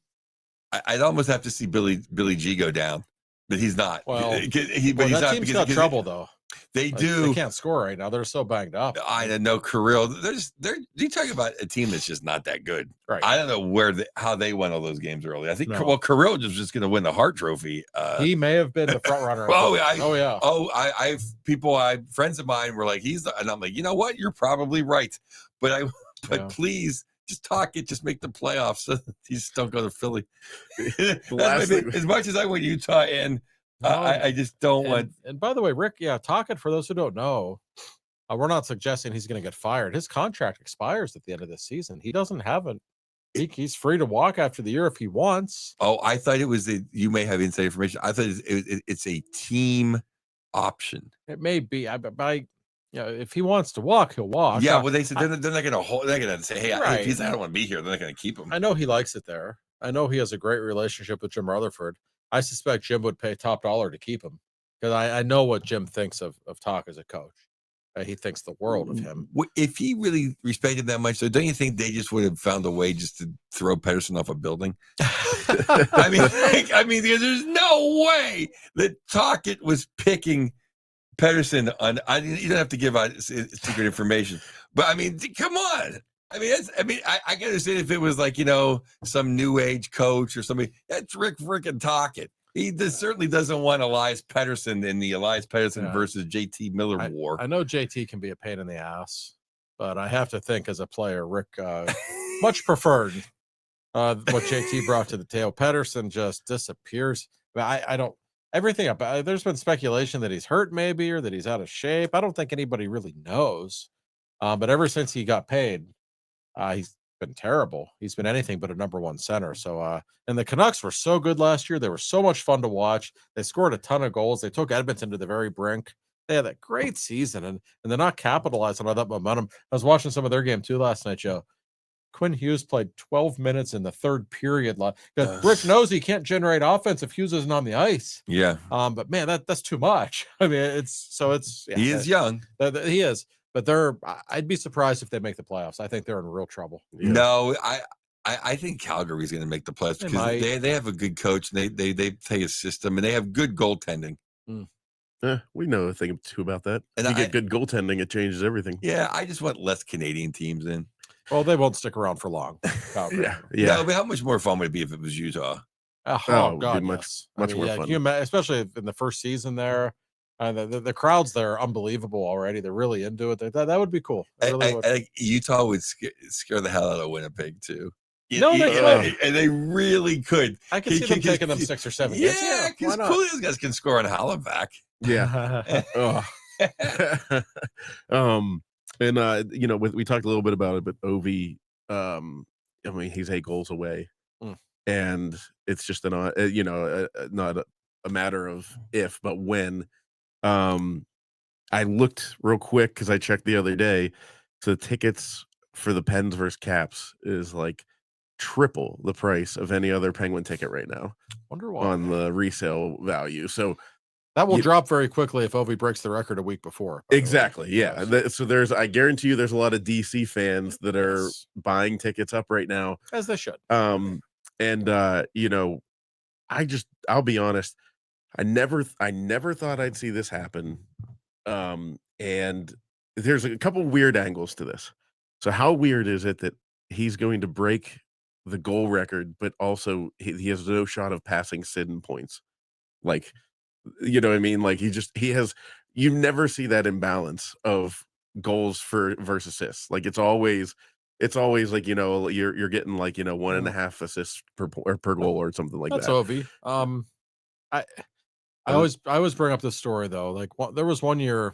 I'd almost have to see Billy G go down, but he's not.
Well,
he's
that team's got trouble though.
They do.
They can't score right now. They're so banged up.
I don't know, Kirill. You talk about a team that's just not that good.
Right.
I don't know how they won all those games early. I think Kirill was just going to win the Hart Trophy.
He may have been the front runner.
Friends of mine were like, and I'm like, you know what? You're probably right, but please. Just talk it, just make the playoffs. So you just don't go to Philly. As much as I want Utah in, I just don't want.
And by the way, Rick, Tocchet, for those who don't know, we're not suggesting he's going to get fired. His contract expires at the end of the season. He doesn't have he's free to walk after the year if he wants.
Oh, I thought it was you may have inside information. I thought it's a team option.
It may be. If he wants to walk, he'll walk.
Yeah, well, they said they're not going to they're going to say, hey,
right.
If I don't want to be here, they're not going to keep him.
I know he likes it there. I know he has a great relationship with Jim Rutherford. I suspect Jim would pay top dollar to keep him because I know what Jim thinks of Talk as a coach. He thinks the world of him.
If he really respected that much, so don't you think they just would have found a way just to throw Pedersen off a building? I mean, there's no way that Tocchet was picking Pedersen on. You don't have to give out secret information, but I mean, come on. I can understand if it was like some new age coach or somebody. That's Rick freaking Tocchet. He certainly doesn't want Elias Pettersson in the Elias Pettersson versus JT Miller war.
I know JT can be a pain in the ass, but I have to think as a player, Rick much preferred what JT brought to the table. Pettersson just disappears. I don't. Everything about there's been speculation that he's hurt maybe or that he's out of shape. I don't think anybody really knows. But ever since he got paid, he's been terrible. He's been anything but a number one center. So and the Canucks were so good last year. They were so much fun to watch. They scored a ton of goals. They took Edmonton to the very brink. They had that great season and they're not capitalizing on that momentum. I was watching some of their game too last night, Joe. Quinn Hughes played 12 minutes in the third period. Because Rick knows he can't generate offense if Hughes isn't on the ice.
Yeah.
But man, that's too much. I mean,
he is young.
He is, but I'd be surprised if they make the playoffs. I think they're in real trouble.
Yeah. No, I think Calgary's going to make the playoffs because they have a good coach. And they play a system and they have good goaltending.
We know a thing or two about that. And if you get good goaltending, it changes everything.
Yeah, I just want less Canadian teams in.
Well, they won't stick around for long.
Yeah.
No, but how much more fun would it be if it was Utah?
Oh God,
much more fun.
Especially in the first season there. The crowds there are unbelievable already. They're really into it. That would be cool.
Utah would scare the hell out of Winnipeg too.
And
they really could.
I can see them taking them 6 or 7 games.
Yeah, because those guys can score on Halifax.
Yeah. And we talked a little bit about it, but Ovi, he's 8 goals away, and it's just not a matter of if, but when. I looked real quick because I checked the other day. So the tickets for the Pens versus Caps is like triple the price of any other Penguin ticket right now.
Wonder why
on the resale value. So
That will drop very quickly if Ovi breaks the record a week before.
Exactly. Yeah. So I guarantee you there's a lot of DC fans that are buying tickets up right now.
As they should.
And you know, I'll be honest, I never thought I'd see this happen. And there's a couple weird angles to this. So how weird is it that he's going to break the goal record, but also he has no shot of passing Sid in points? Like, you know what I mean? Like you never see that imbalance of goals versus assists. Like it's always like, you know, you're getting like, you know, 1.5 assists per goal or something like
That's
that.
Ovi. I always bring up this story though. Like there was one year,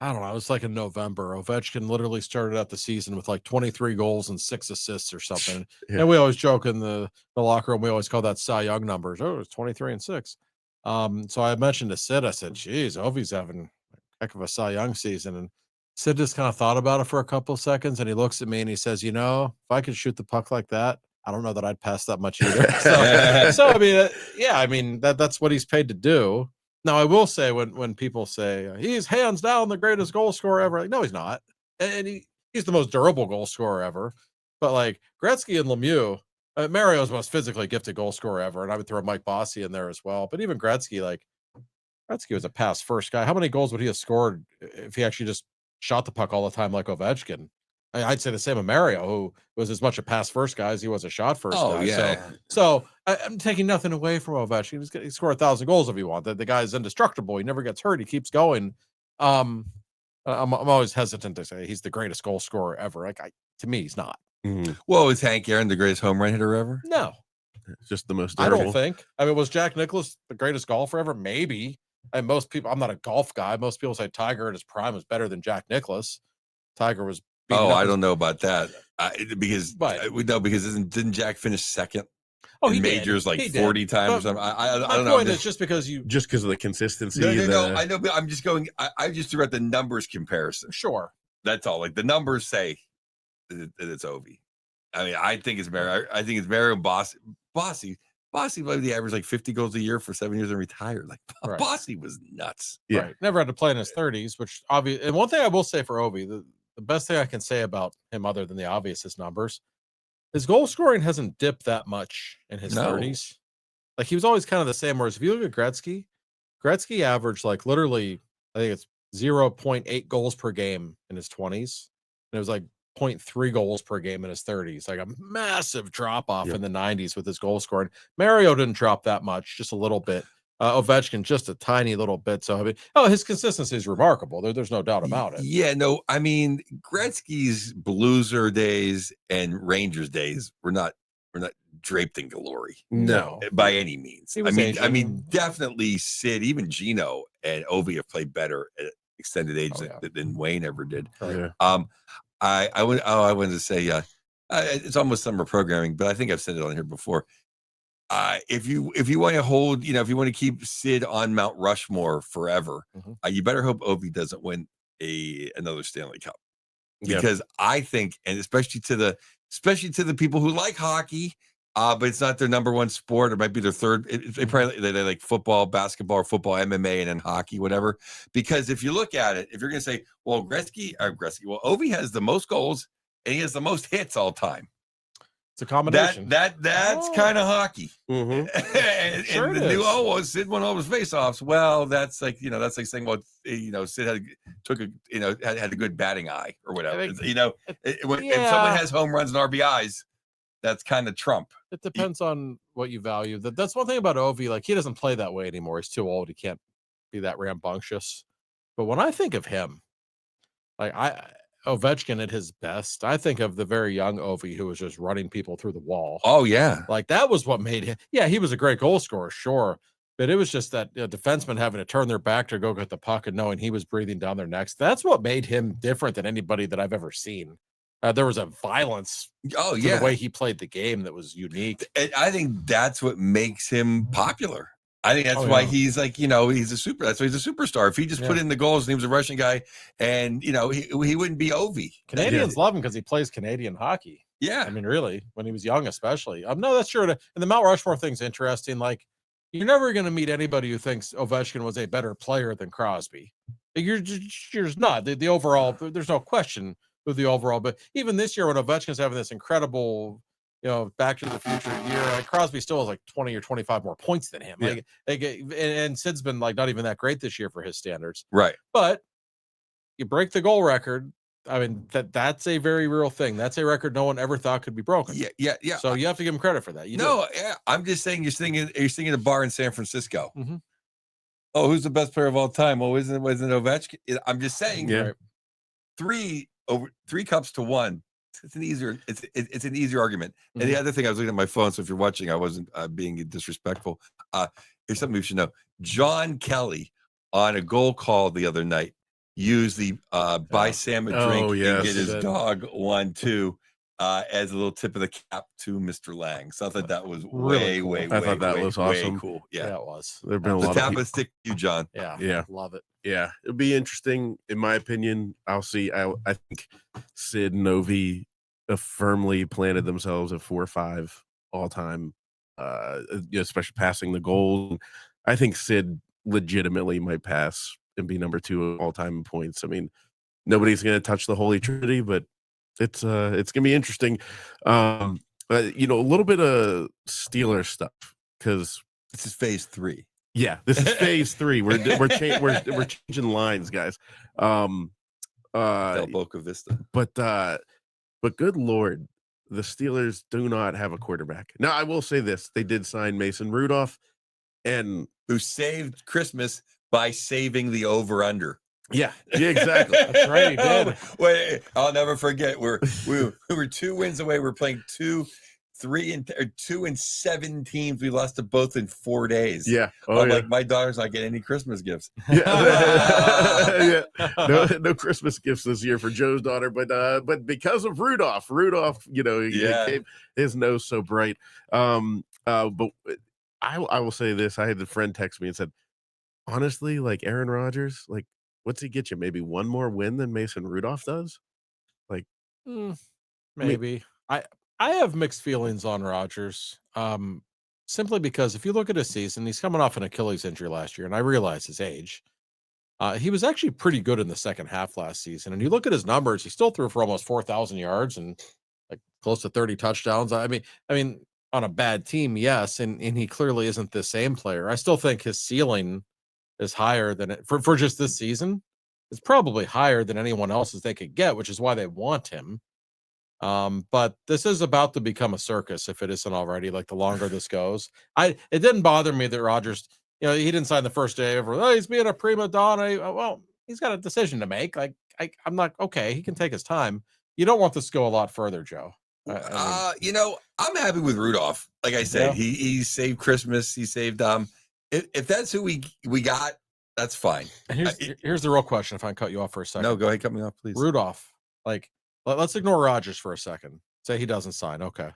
I don't know, it was like in November. Ovechkin literally started out the season with like 23 goals and 6 assists or something.
Yeah.
And we always joke in the locker room, we always call that Cy Young numbers. Oh, it's 23 and 6. So I mentioned to Sid, I said, geez, Ovi's having a heck of a Cy Young season. And Sid just kind of thought about it for a couple of seconds, and he looks at me and he says, you know, if I could shoot the puck like that, I don't know that I'd pass that much either. So I mean, yeah, I mean, that's what he's paid to do. Now, I will say when people say he's hands down the greatest goal scorer ever, like, no, he's not. And he's the most durable goal scorer ever. But like Gretzky and Lemieux, Mario's most physically gifted goal scorer ever. And I would throw Mike Bossy in there as well. But even Gretzky, like Gretzky was a pass first guy. How many goals would he have scored if he actually just shot the puck all the time like Ovechkin? I'd say the same of Mario, who was as much a pass first guy as he was a shot first guy.
Yeah.
So I'm taking nothing away from Ovechkin. He scored 1,000 goals if he wants. The guy is indestructible. He never gets hurt. He keeps going. I'm always hesitant to say he's the greatest goal scorer ever. Like to me, he's not.
Mm-hmm.
Well, is Hank Aaron the greatest home run hitter ever?
No,
it's just the most durable.
I don't think. I mean, was Jack Nicklaus the greatest golfer ever? Maybe. And most people, I'm not a golf guy. Most people say Tiger in his prime was better than Jack Nicklaus. Tiger was.
Oh, I don't know about that. Because we know didn't Jack finish second?
Oh,
in majors like 40 times or something. I don't know.
My point is just because of the
consistency.
No, I know, but I'm just going. I just threw out the numbers comparison.
Sure,
that's all. Like the numbers say that it's Ovi. I mean, I think it's Mario. I think it's Mario Bossy. Bossy played the average like 50 goals a year for 7 years and retired. Like Bossy was nuts.
Yeah, right. Never had to play in his 30s, which obvious. And one thing I will say for Ovi, the best thing I can say about him, other than the obvious, is numbers. His goal scoring hasn't dipped that much in his 30s. Like he was always kind of the same. Whereas if you look at Gretzky averaged like literally, I think it's 0.8 goals per game in his 20s. And it was like 0.3 goals per game in his 30s. Like a massive drop off in the 90s with his goal scoring. Mario didn't drop that much, just a little bit. Ovechkin just a tiny little bit. So I mean, his consistency is remarkable. There's no doubt about it.
Yeah, no, I mean Gretzky's Blueser days and Rangers days were not draped in glory.
No,
by any means.
I
mean, definitely Sid, even Gino and Ovi have played better at extended age than Wayne ever did.
Yeah.
I wanted to say, it's almost summer programming, but I think I've said it on here before. If you want to hold, if you want to keep Sid on Mount Rushmore forever, you better hope Ovi doesn't win another Stanley Cup, because I think, and especially to the people who like hockey, but it's not their number one sport. It might be their third. They like football, basketball, or football, MMA, and then hockey, whatever. Because if you look at it, if you're going to say, well, Ovi has the most goals and he has the most hits all time.
It's a combination.
That's kind of hockey.
Mm-hmm.
and the new Sid won all his faceoffs. Well, that's like that's like saying, well, Sid had a good batting eye or whatever. If someone has home runs and RBIs, that's kind of Trump.
It depends on what you value. That's one thing about Ovi. Like he doesn't play that way anymore. He's too old. He can't be that rambunctious. But when I think of him, like Ovechkin at his best, I think of the very young Ovi who was just running people through the wall.
Oh yeah,
like that was what made him. Yeah, he was a great goal scorer, sure, but it was just that defenseman having to turn their back to go get the puck and knowing he was breathing down their necks. That's what made him different than anybody that I've ever seen. There was a violence.
Oh yeah,
the way he played the game that was unique.
And I think that's what makes him popular. I think that's why he's like, he's a super. That's why he's a superstar. If he just put in the goals and he was a Russian guy, and he wouldn't be Ovi.
Canadians love him because he plays Canadian hockey.
Yeah,
I mean, really, when he was young, especially. No, that's true. And the Mount Rushmore thing's interesting. Like, you're never going to meet anybody who thinks Ovechkin was a better player than Crosby. You're just not. The overall, there's no question with the overall. But even this year, when Ovechkin's having this incredible, Back to the Future year, like Crosby still has like 20 or 25 more points than him.
Yeah.
And Sid's been like not even that great this year for his standards.
Right.
But you break the goal record. I mean, that's a very real thing. That's a record no one ever thought could be broken.
Yeah.
So you have to give him credit for that.
I'm just saying you're sitting in a bar in San Francisco.
Mm-hmm.
Oh, who's the best player of all time? Oh, wasn't Ovechkin? I'm just saying.
Yeah.
Right, 3 cups to 1. It's an easier argument. Mm-hmm. And the other thing, I was looking at my phone, so if you're watching, I wasn't being disrespectful. Here's something you should know. John Kelly on a goal call the other night used the buy Sam a drink and get his dog 1-2 as a little tip of the cap to Mr. Lang. So I thought that was
really
way
was awesome.
Cool.
Yeah, it was.
There've been a lot
of stick to you, John.
Yeah, love it.
Yeah, it'll be interesting. In my opinion, I'll see. I think Sid and Ovi firmly planted themselves at 4-5 all time, especially passing the goal. I think Sid legitimately might pass and be number 2 all time in points. I mean, nobody's going to touch the Holy Trinity, but it's going to be interesting. A little bit of Steeler stuff because
this is phase 3.
Yeah, this is phase 3. We're changing lines, guys.
Del Boca Vista.
But good Lord, the Steelers do not have a quarterback. Now, I will say this: they did sign Mason Rudolph, and
who saved Christmas by saving the over/under.
Yeah, exactly.
That's right. He did.
Wait, I'll never forget. We were 2 wins away. We're playing 2 and 7 teams. We lost to both in 4 days.
Yeah.
Like my daughter's not getting any Christmas gifts.
Yeah. No Christmas gifts this year for Joe's daughter, but because of Rudolph, came his nose so bright. But I will say this: I had a friend text me and said, honestly, like Aaron Rodgers, like what's he get you? Maybe one more win than Mason Rudolph does. Like
maybe. I have mixed feelings on Rodgers, simply because if you look at his season, he's coming off an Achilles injury last year, and I realize his age. He was actually pretty good in the second half last season, and you look at his numbers, he still threw for almost 4,000 yards and like close to 30 touchdowns. I mean, on a bad team, yes, and he clearly isn't the same player. I still think his ceiling is higher than it for just this season. It's probably higher than anyone else's they could get, which is why they want him. But this is about to become a circus if it isn't already. Like the longer this goes, it didn't bother me that Rodgers, he didn't sign the first day over. Oh, he's being a prima donna. Well, he's got a decision to make. Like I'm not okay. He can take his time. You don't want this to go a lot further, Joe.
I'm happy with Rudolph. Like I said, he saved Christmas. He saved if that's who we got, that's fine.
And here's the real question. If I can cut you off for a second.
No, go ahead, cut me off, please.
Rudolph, like. Let's ignore Rodgers for a second. Say he doesn't sign. Okay.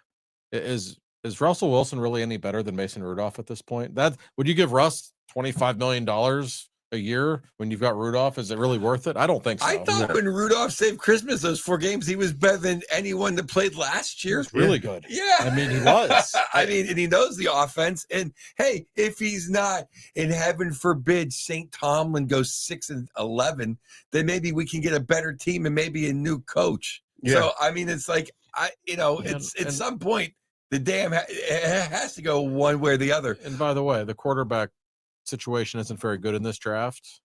Is Russell Wilson really any better than Mason Rudolph at this point? Would you give Russ $25 million a year when you've got Rudolph? Is it really worth it? I don't think so.
I thought when Rudolph saved Christmas, those 4 games, he was better than anyone that played last year.
He was really good.
Yeah.
I mean, he was.
And he knows the offense. And hey, if he's not, and heaven forbid St. Tomlin goes 6-11, then maybe we can get a better team and maybe a new coach. Yeah. So I mean, it's like at some point the dam it has to go one way or the other.
And by the way, the quarterback situation isn't very good in this draft.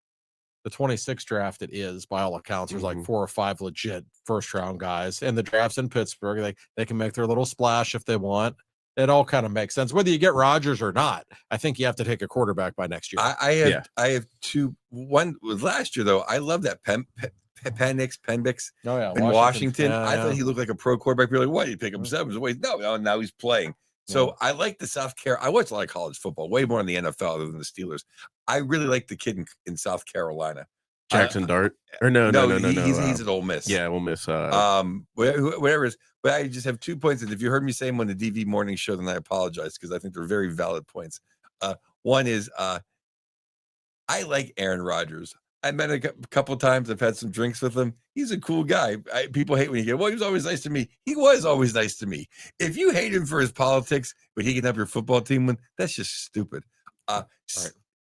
The 26 draft, it is by all accounts. There's like 4 or 5 legit first round guys, and the draft's in Pittsburgh. They can make their little splash if they want. It all kind of makes sense. Whether you get Rodgers or not, I think you have to take a quarterback by next year.
I have 2. One was last year though. I love that Penix in Washington. I thought he looked like a pro quarterback. You're like, why? You pick him 7? Wait, no, now he's playing. So I like the South Carolina. I watch a lot of college football, way more in the NFL other than the Steelers. I really like the kid in South Carolina.
Jackson Dart? Or no.
He's at Ole Miss.
Yeah, Ole Miss.
Whatever it is. But I just have 2 points. And if you heard me say them on the DV morning show, then I apologize because I think they're very valid points. One is I like Aaron Rodgers. I met a couple of times. I've had some drinks with him. He's a cool guy. People hate when you get, well, he was always nice to me. He was always nice to me. If you hate him for his politics, but he can help your football team win, that's just stupid.
Right.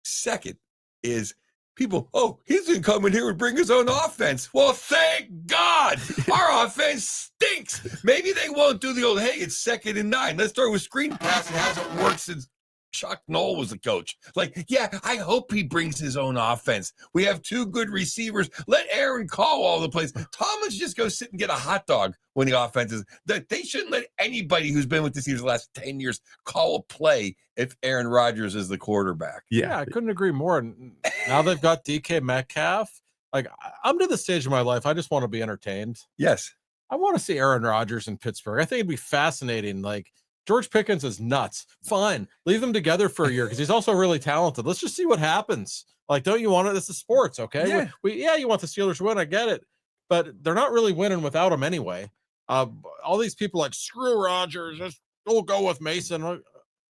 Second is people, oh, he's going to come in here and bring his own offense. Well, thank God our offense stinks. Maybe they won't do the old, hey, it's 2nd and 9. Let's throw a screen pass. It hasn't worked since Chuck Noll was the coach. Like, yeah, I hope he brings his own offense. We have 2 good receivers. Let Aaron call all the plays. Thomas just go sit and get a hot dog when the offense is. They shouldn't let anybody who's been with the Steelers the last 10 years call a play if Aaron Rodgers is the quarterback.
Yeah, I couldn't agree more. And now they've got DK Metcalf. Like, I'm to the stage of my life, I just want to be entertained.
Yes.
I want to see Aaron Rodgers in Pittsburgh. I think it'd be fascinating. Like, George Pickens is nuts. Fine. Leave them together for a year because he's also really talented. Let's just see what happens. Like, don't you want it? This is sports, okay?
Yeah.
You want the Steelers to win. I get it. But they're not really winning without him anyway. All these people like, screw Rodgers. Just we'll go with Mason.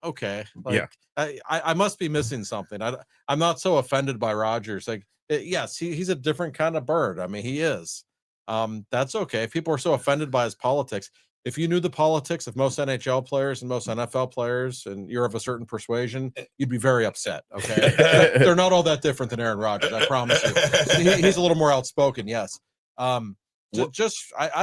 Okay. Like, I must be missing something. I'm not so offended by Rodgers. Like, yes, he's a different kind of bird. I mean, he is. That's okay. If people are so offended by his politics, if you knew the politics of most NHL players and most NFL players, and you're of a certain persuasion, you'd be very upset. Okay, they're not all that different than Aaron Rodgers. I promise you. He's a little more outspoken. Yes. I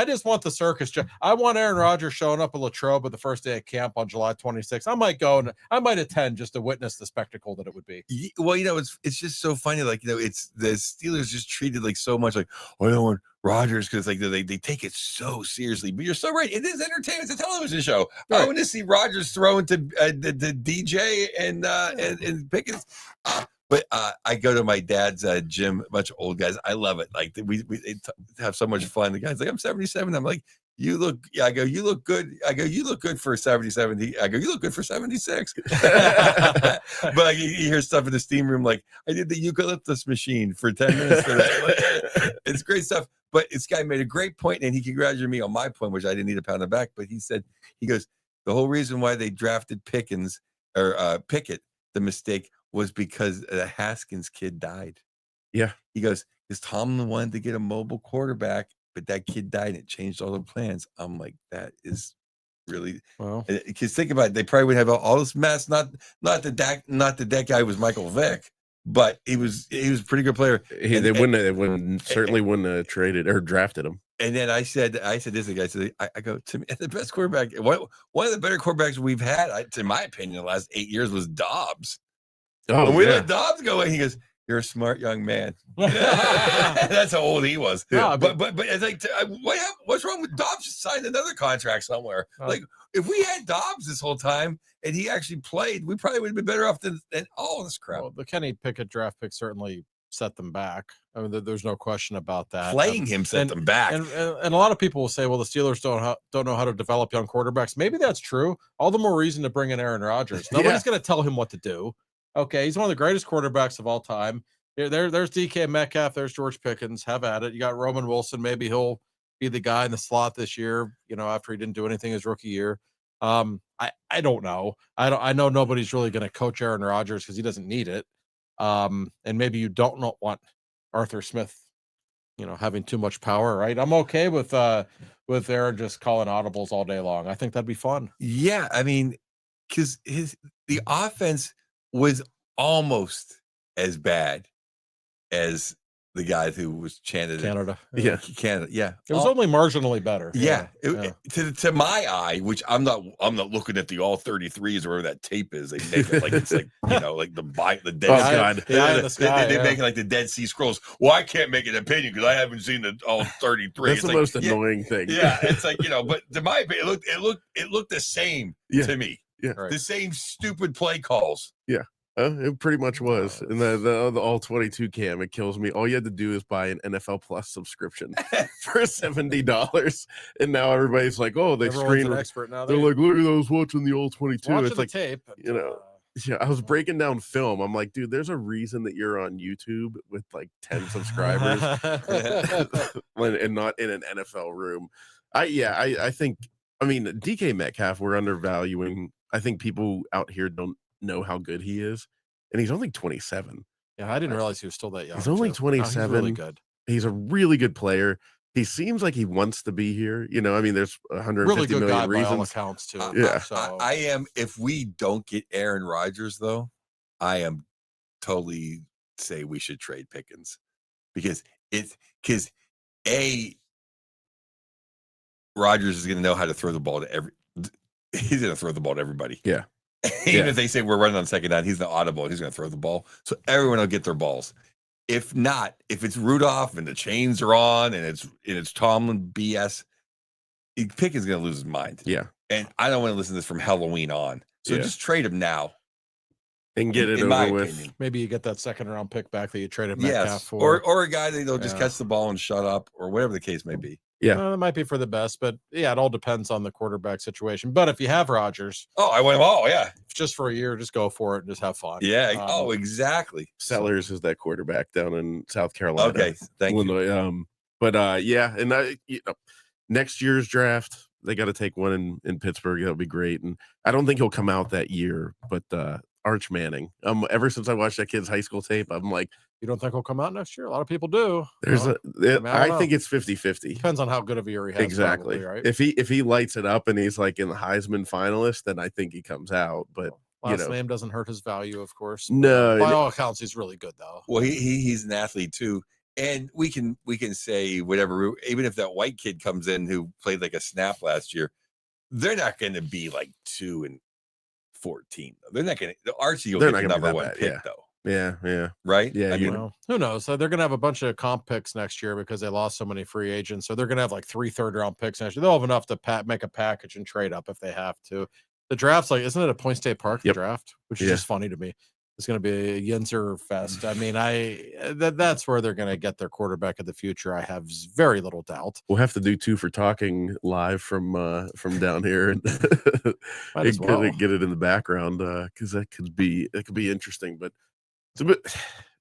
just want the circus. I want Aaron Rodgers showing up at Latrobe at the first day of camp on July 26th. I might go and I might attend just to witness the spectacle that it would be.
Well, it's just so funny. Like, it's the Steelers just treated like so much like, I don't want Rodgers because like they take it so seriously. But you're so right. It is entertainment. It's a television show. Right. I want to see Rodgers throwing to the DJ and Pickens. But I go to my dad's gym, a bunch of old guys. I love it. Like we have so much fun. The guy's like, I'm 77. I'm like, you look. Yeah, I go, you look good. I go, you look good for 77. I go, you look good for 76. But like, you hear stuff in the steam room like, I did the eucalyptus machine for 10 minutes today. It's great stuff. But this guy made a great point, and he congratulated me on my point, which I didn't need a pound of back. But he said, he goes, the whole reason why they drafted Pickett, the mistake was because the Haskins kid died.
Yeah.
He goes, because Tomlin wanted to get a mobile quarterback, but that kid died and it changed all the plans. I'm like, that is really well. Because think about it, they probably would have all this mess. Not that guy was Michael Vick, but he was a pretty good player.
They wouldn't have traded or drafted him.
And then I said this to the guy. I go, to me, the best quarterback, one of the better quarterbacks we've had, in my opinion, the last 8 years was Dobbs.
Oh,
when we let Dobbs go in, he goes, "You're a smart young man." That's how old he was. Yeah, but it's like, what's wrong with Dobbs? Just signed another contract somewhere. Like, if we had Dobbs this whole time and he actually played, we probably would have been better off than all this crap.
Well, the Kenny Pickett draft pick certainly set them back. I mean, there's no question about that.
Playing him set them back.
And a lot of people will say, well, the Steelers don't know how to develop young quarterbacks. Maybe that's true. All the more reason to bring in Aaron Rodgers. Nobody's going to tell him what to do. Okay, he's one of the greatest quarterbacks of all time. There's DK Metcalf. There's George Pickens. Have at it. You got Roman Wilson. Maybe he'll be the guy in the slot this year, after he didn't do anything his rookie year. I don't know. I know nobody's really going to coach Aaron Rodgers because he doesn't need it. And maybe you don't want Arthur Smith, having too much power, right? I'm okay with Aaron just calling audibles all day long. I think that'd be fun.
Yeah, I mean, because the offense was almost as bad as the guy who was chanted
Canada.
Canada. Yeah.
It was only marginally better.
Yeah. To my eye, which I'm not looking at the all 33s or whatever that tape is. They make it like it's like, like the dead.
Oh God.
They make it like the Dead Sea Scrolls. Well, I can't make an opinion because I haven't seen the all 33.
That's the most annoying thing.
Yeah. It's like, but to my opinion, it looked the same to me.
Yeah.
Right.
The same stupid play calls.
Yeah. It pretty much was. And the all 22 cam, it kills me. All you had to do is buy an NFL Plus subscription for $70. And now everybody's like, oh, they screen
an expert now.
They're like, look at those watching the all 22.
Watching
it's like
tape.
Yeah, I was breaking down film. I'm like, dude, there's a reason that you're on YouTube with like 10 subscribers and not in an NFL room. I think, DK Metcalf, we're undervaluing. I think people out here don't know how good he is, and he's only 27.
Yeah, I didn't realize he was still that young.
He's only 27.
He's really good.
He's a really good player. He seems like he wants to be here. There's 150
really good
million
guy
reasons.
by all accounts too.
Yeah,
I am. If we don't get Aaron Rodgers, though, I am totally say we should trade Pickens because Rodgers is going to know how to throw the ball to he's going to throw the ball to everybody.
Yeah.
Even if they say we're running on second down, he's the audible. He's going to throw the ball. So everyone will get their balls. If not, if it's Rudolph and the chains are on and it's Tomlin BS, Pickens is going to lose his mind.
Yeah.
And I don't want to listen to this from Halloween on. So just trade him now.
And get it over with.
Maybe you get that second round pick back that you traded Metcalf
for. Or a guy that'll just catch the ball and shut up or whatever the case may be.
Yeah.
That might be for the best, but yeah, it all depends on the quarterback situation. But if you have Rodgers,
I want him all,
just for a year, just go for it and just have fun.
Yeah. Exactly.
Sellers is that quarterback down in South Carolina.
Okay. Thank
you. And next year's draft, they got to take one in Pittsburgh. That'll be great. And I don't think he'll come out that year, but Arch Manning. Ever since I watched that kid's high school tape, I'm like,
you don't think he'll come out next year? A lot of people do.
I think it's 50-50.
Depends on how good of a year he has.
Exactly.
Probably, right?
If he lights it up and he's like in the Heisman finalist, then I think he comes out. But
last name doesn't hurt his value, of course.
No,
by all accounts, he's really good though.
Well, he's an athlete too. And we can say whatever, even if that white kid comes in who played like a snap last year, th're not going to be like 2-14. They're not going to. Archie will get the number one pick though.
Yeah.
Right.
Yeah.
Who knows? So they're going to have a bunch of comp picks next year because they lost so many free agents. So they're going to have like 3 third-round picks next year. They'll have enough to make a package and trade up if they have to. The draft's like, isn't it a Point State Park? The draft, which is just funny to me. It's going to be a Yinzer fest. I mean, that's where they're going to get their quarterback of the future. I have very little doubt.
We'll have to do 2 for Talking live from down here and
Might as well.
get it in the background because that could be interesting. But it's a bit,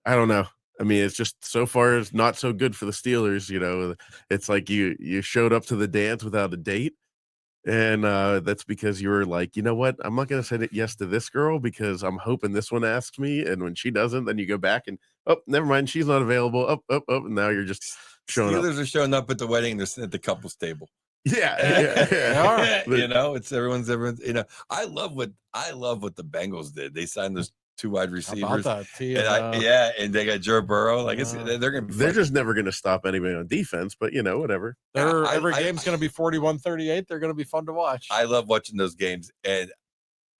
I don't know. I mean, it's just so far it's not so good for the Steelers. It's like you showed up to the dance without a date. And that's because you were like, you know what? I'm not going to say yes to this girl because I'm hoping this one asks me. And when she doesn't, then you go back and, never mind. She's not available. And now you're just showing
Steelers are showing up at the wedding. They're sitting at the couple's table.
Yeah.
They are.
It's everyone's. I love what the Bengals did. They signed those 2 wide receivers.
How about that?
And they got Joe Burrow. Like they're
just never going to stop anybody on defense, but whatever.
Every game's going to be 41-38. They're going to be fun to watch.
I love watching those games, and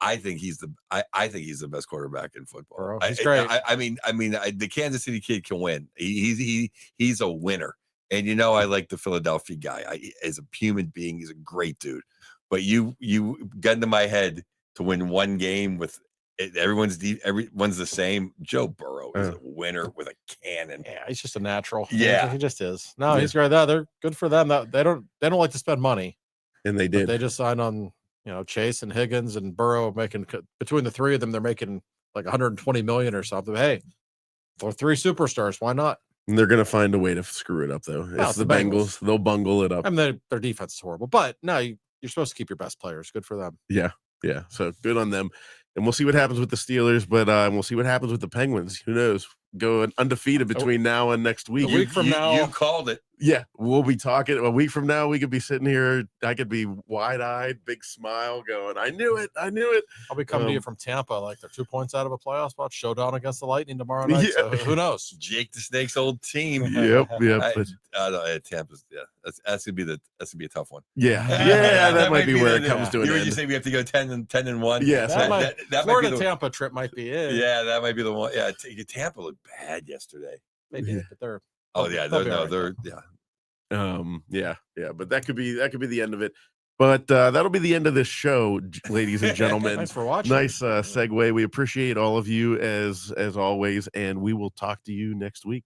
I think he's the best quarterback in football.
He's great.
I mean, the Kansas City kid can win. He's a winner, and I like the Philadelphia guy. As a human being, he's a great dude. But you got into my head to win one game with. Everyone's the same. Joe Burrow is a winner with a cannon.
Yeah, he's just a natural.
Yeah,
he just is. No, he's great. They're good for them. They don't like to spend money,
and they did.
They just signed on. Chase and Higgins and Burrow making between the 3 of them, they're making like 120 million or something. Hey, for 3 superstars, why not?
And they're gonna find a way to screw it up though. It's the Bengals. They'll bungle it up.
I mean, their defense is horrible, but no, you're supposed to keep your best players. Good for them.
Yeah. So good on them. And we'll see what happens with the Steelers, but we'll see what happens with the Penguins. Who knows? Go undefeated between now and next week.
A week from now,
you called it.
Yeah, we'll be talking. A week from now, we could be sitting here. I could be wide-eyed, big smile, going, "I knew it! I knew it!"
I'll be coming to you from Tampa, like they're 2 points out of a playoff spot. Showdown against the Lightning tomorrow night.
Yeah.
So who knows?
Jake the Snake's old team.
Yep.
Tampa's. That's gonna be a tough one.
Yeah. That might be where it comes to an end.
You say we have to go 10-1.
Yes.
That Florida Tampa trip might be it.
Yeah, that might be the one. Yeah, Tampa looked bad yesterday.
They did, but they're.
Oh yeah, they're
But that could be the end of it. But that'll be the end of this show, ladies and gentlemen.
Thanks for watching.
Nice segue. We appreciate all of you as always, and we will talk to you next week.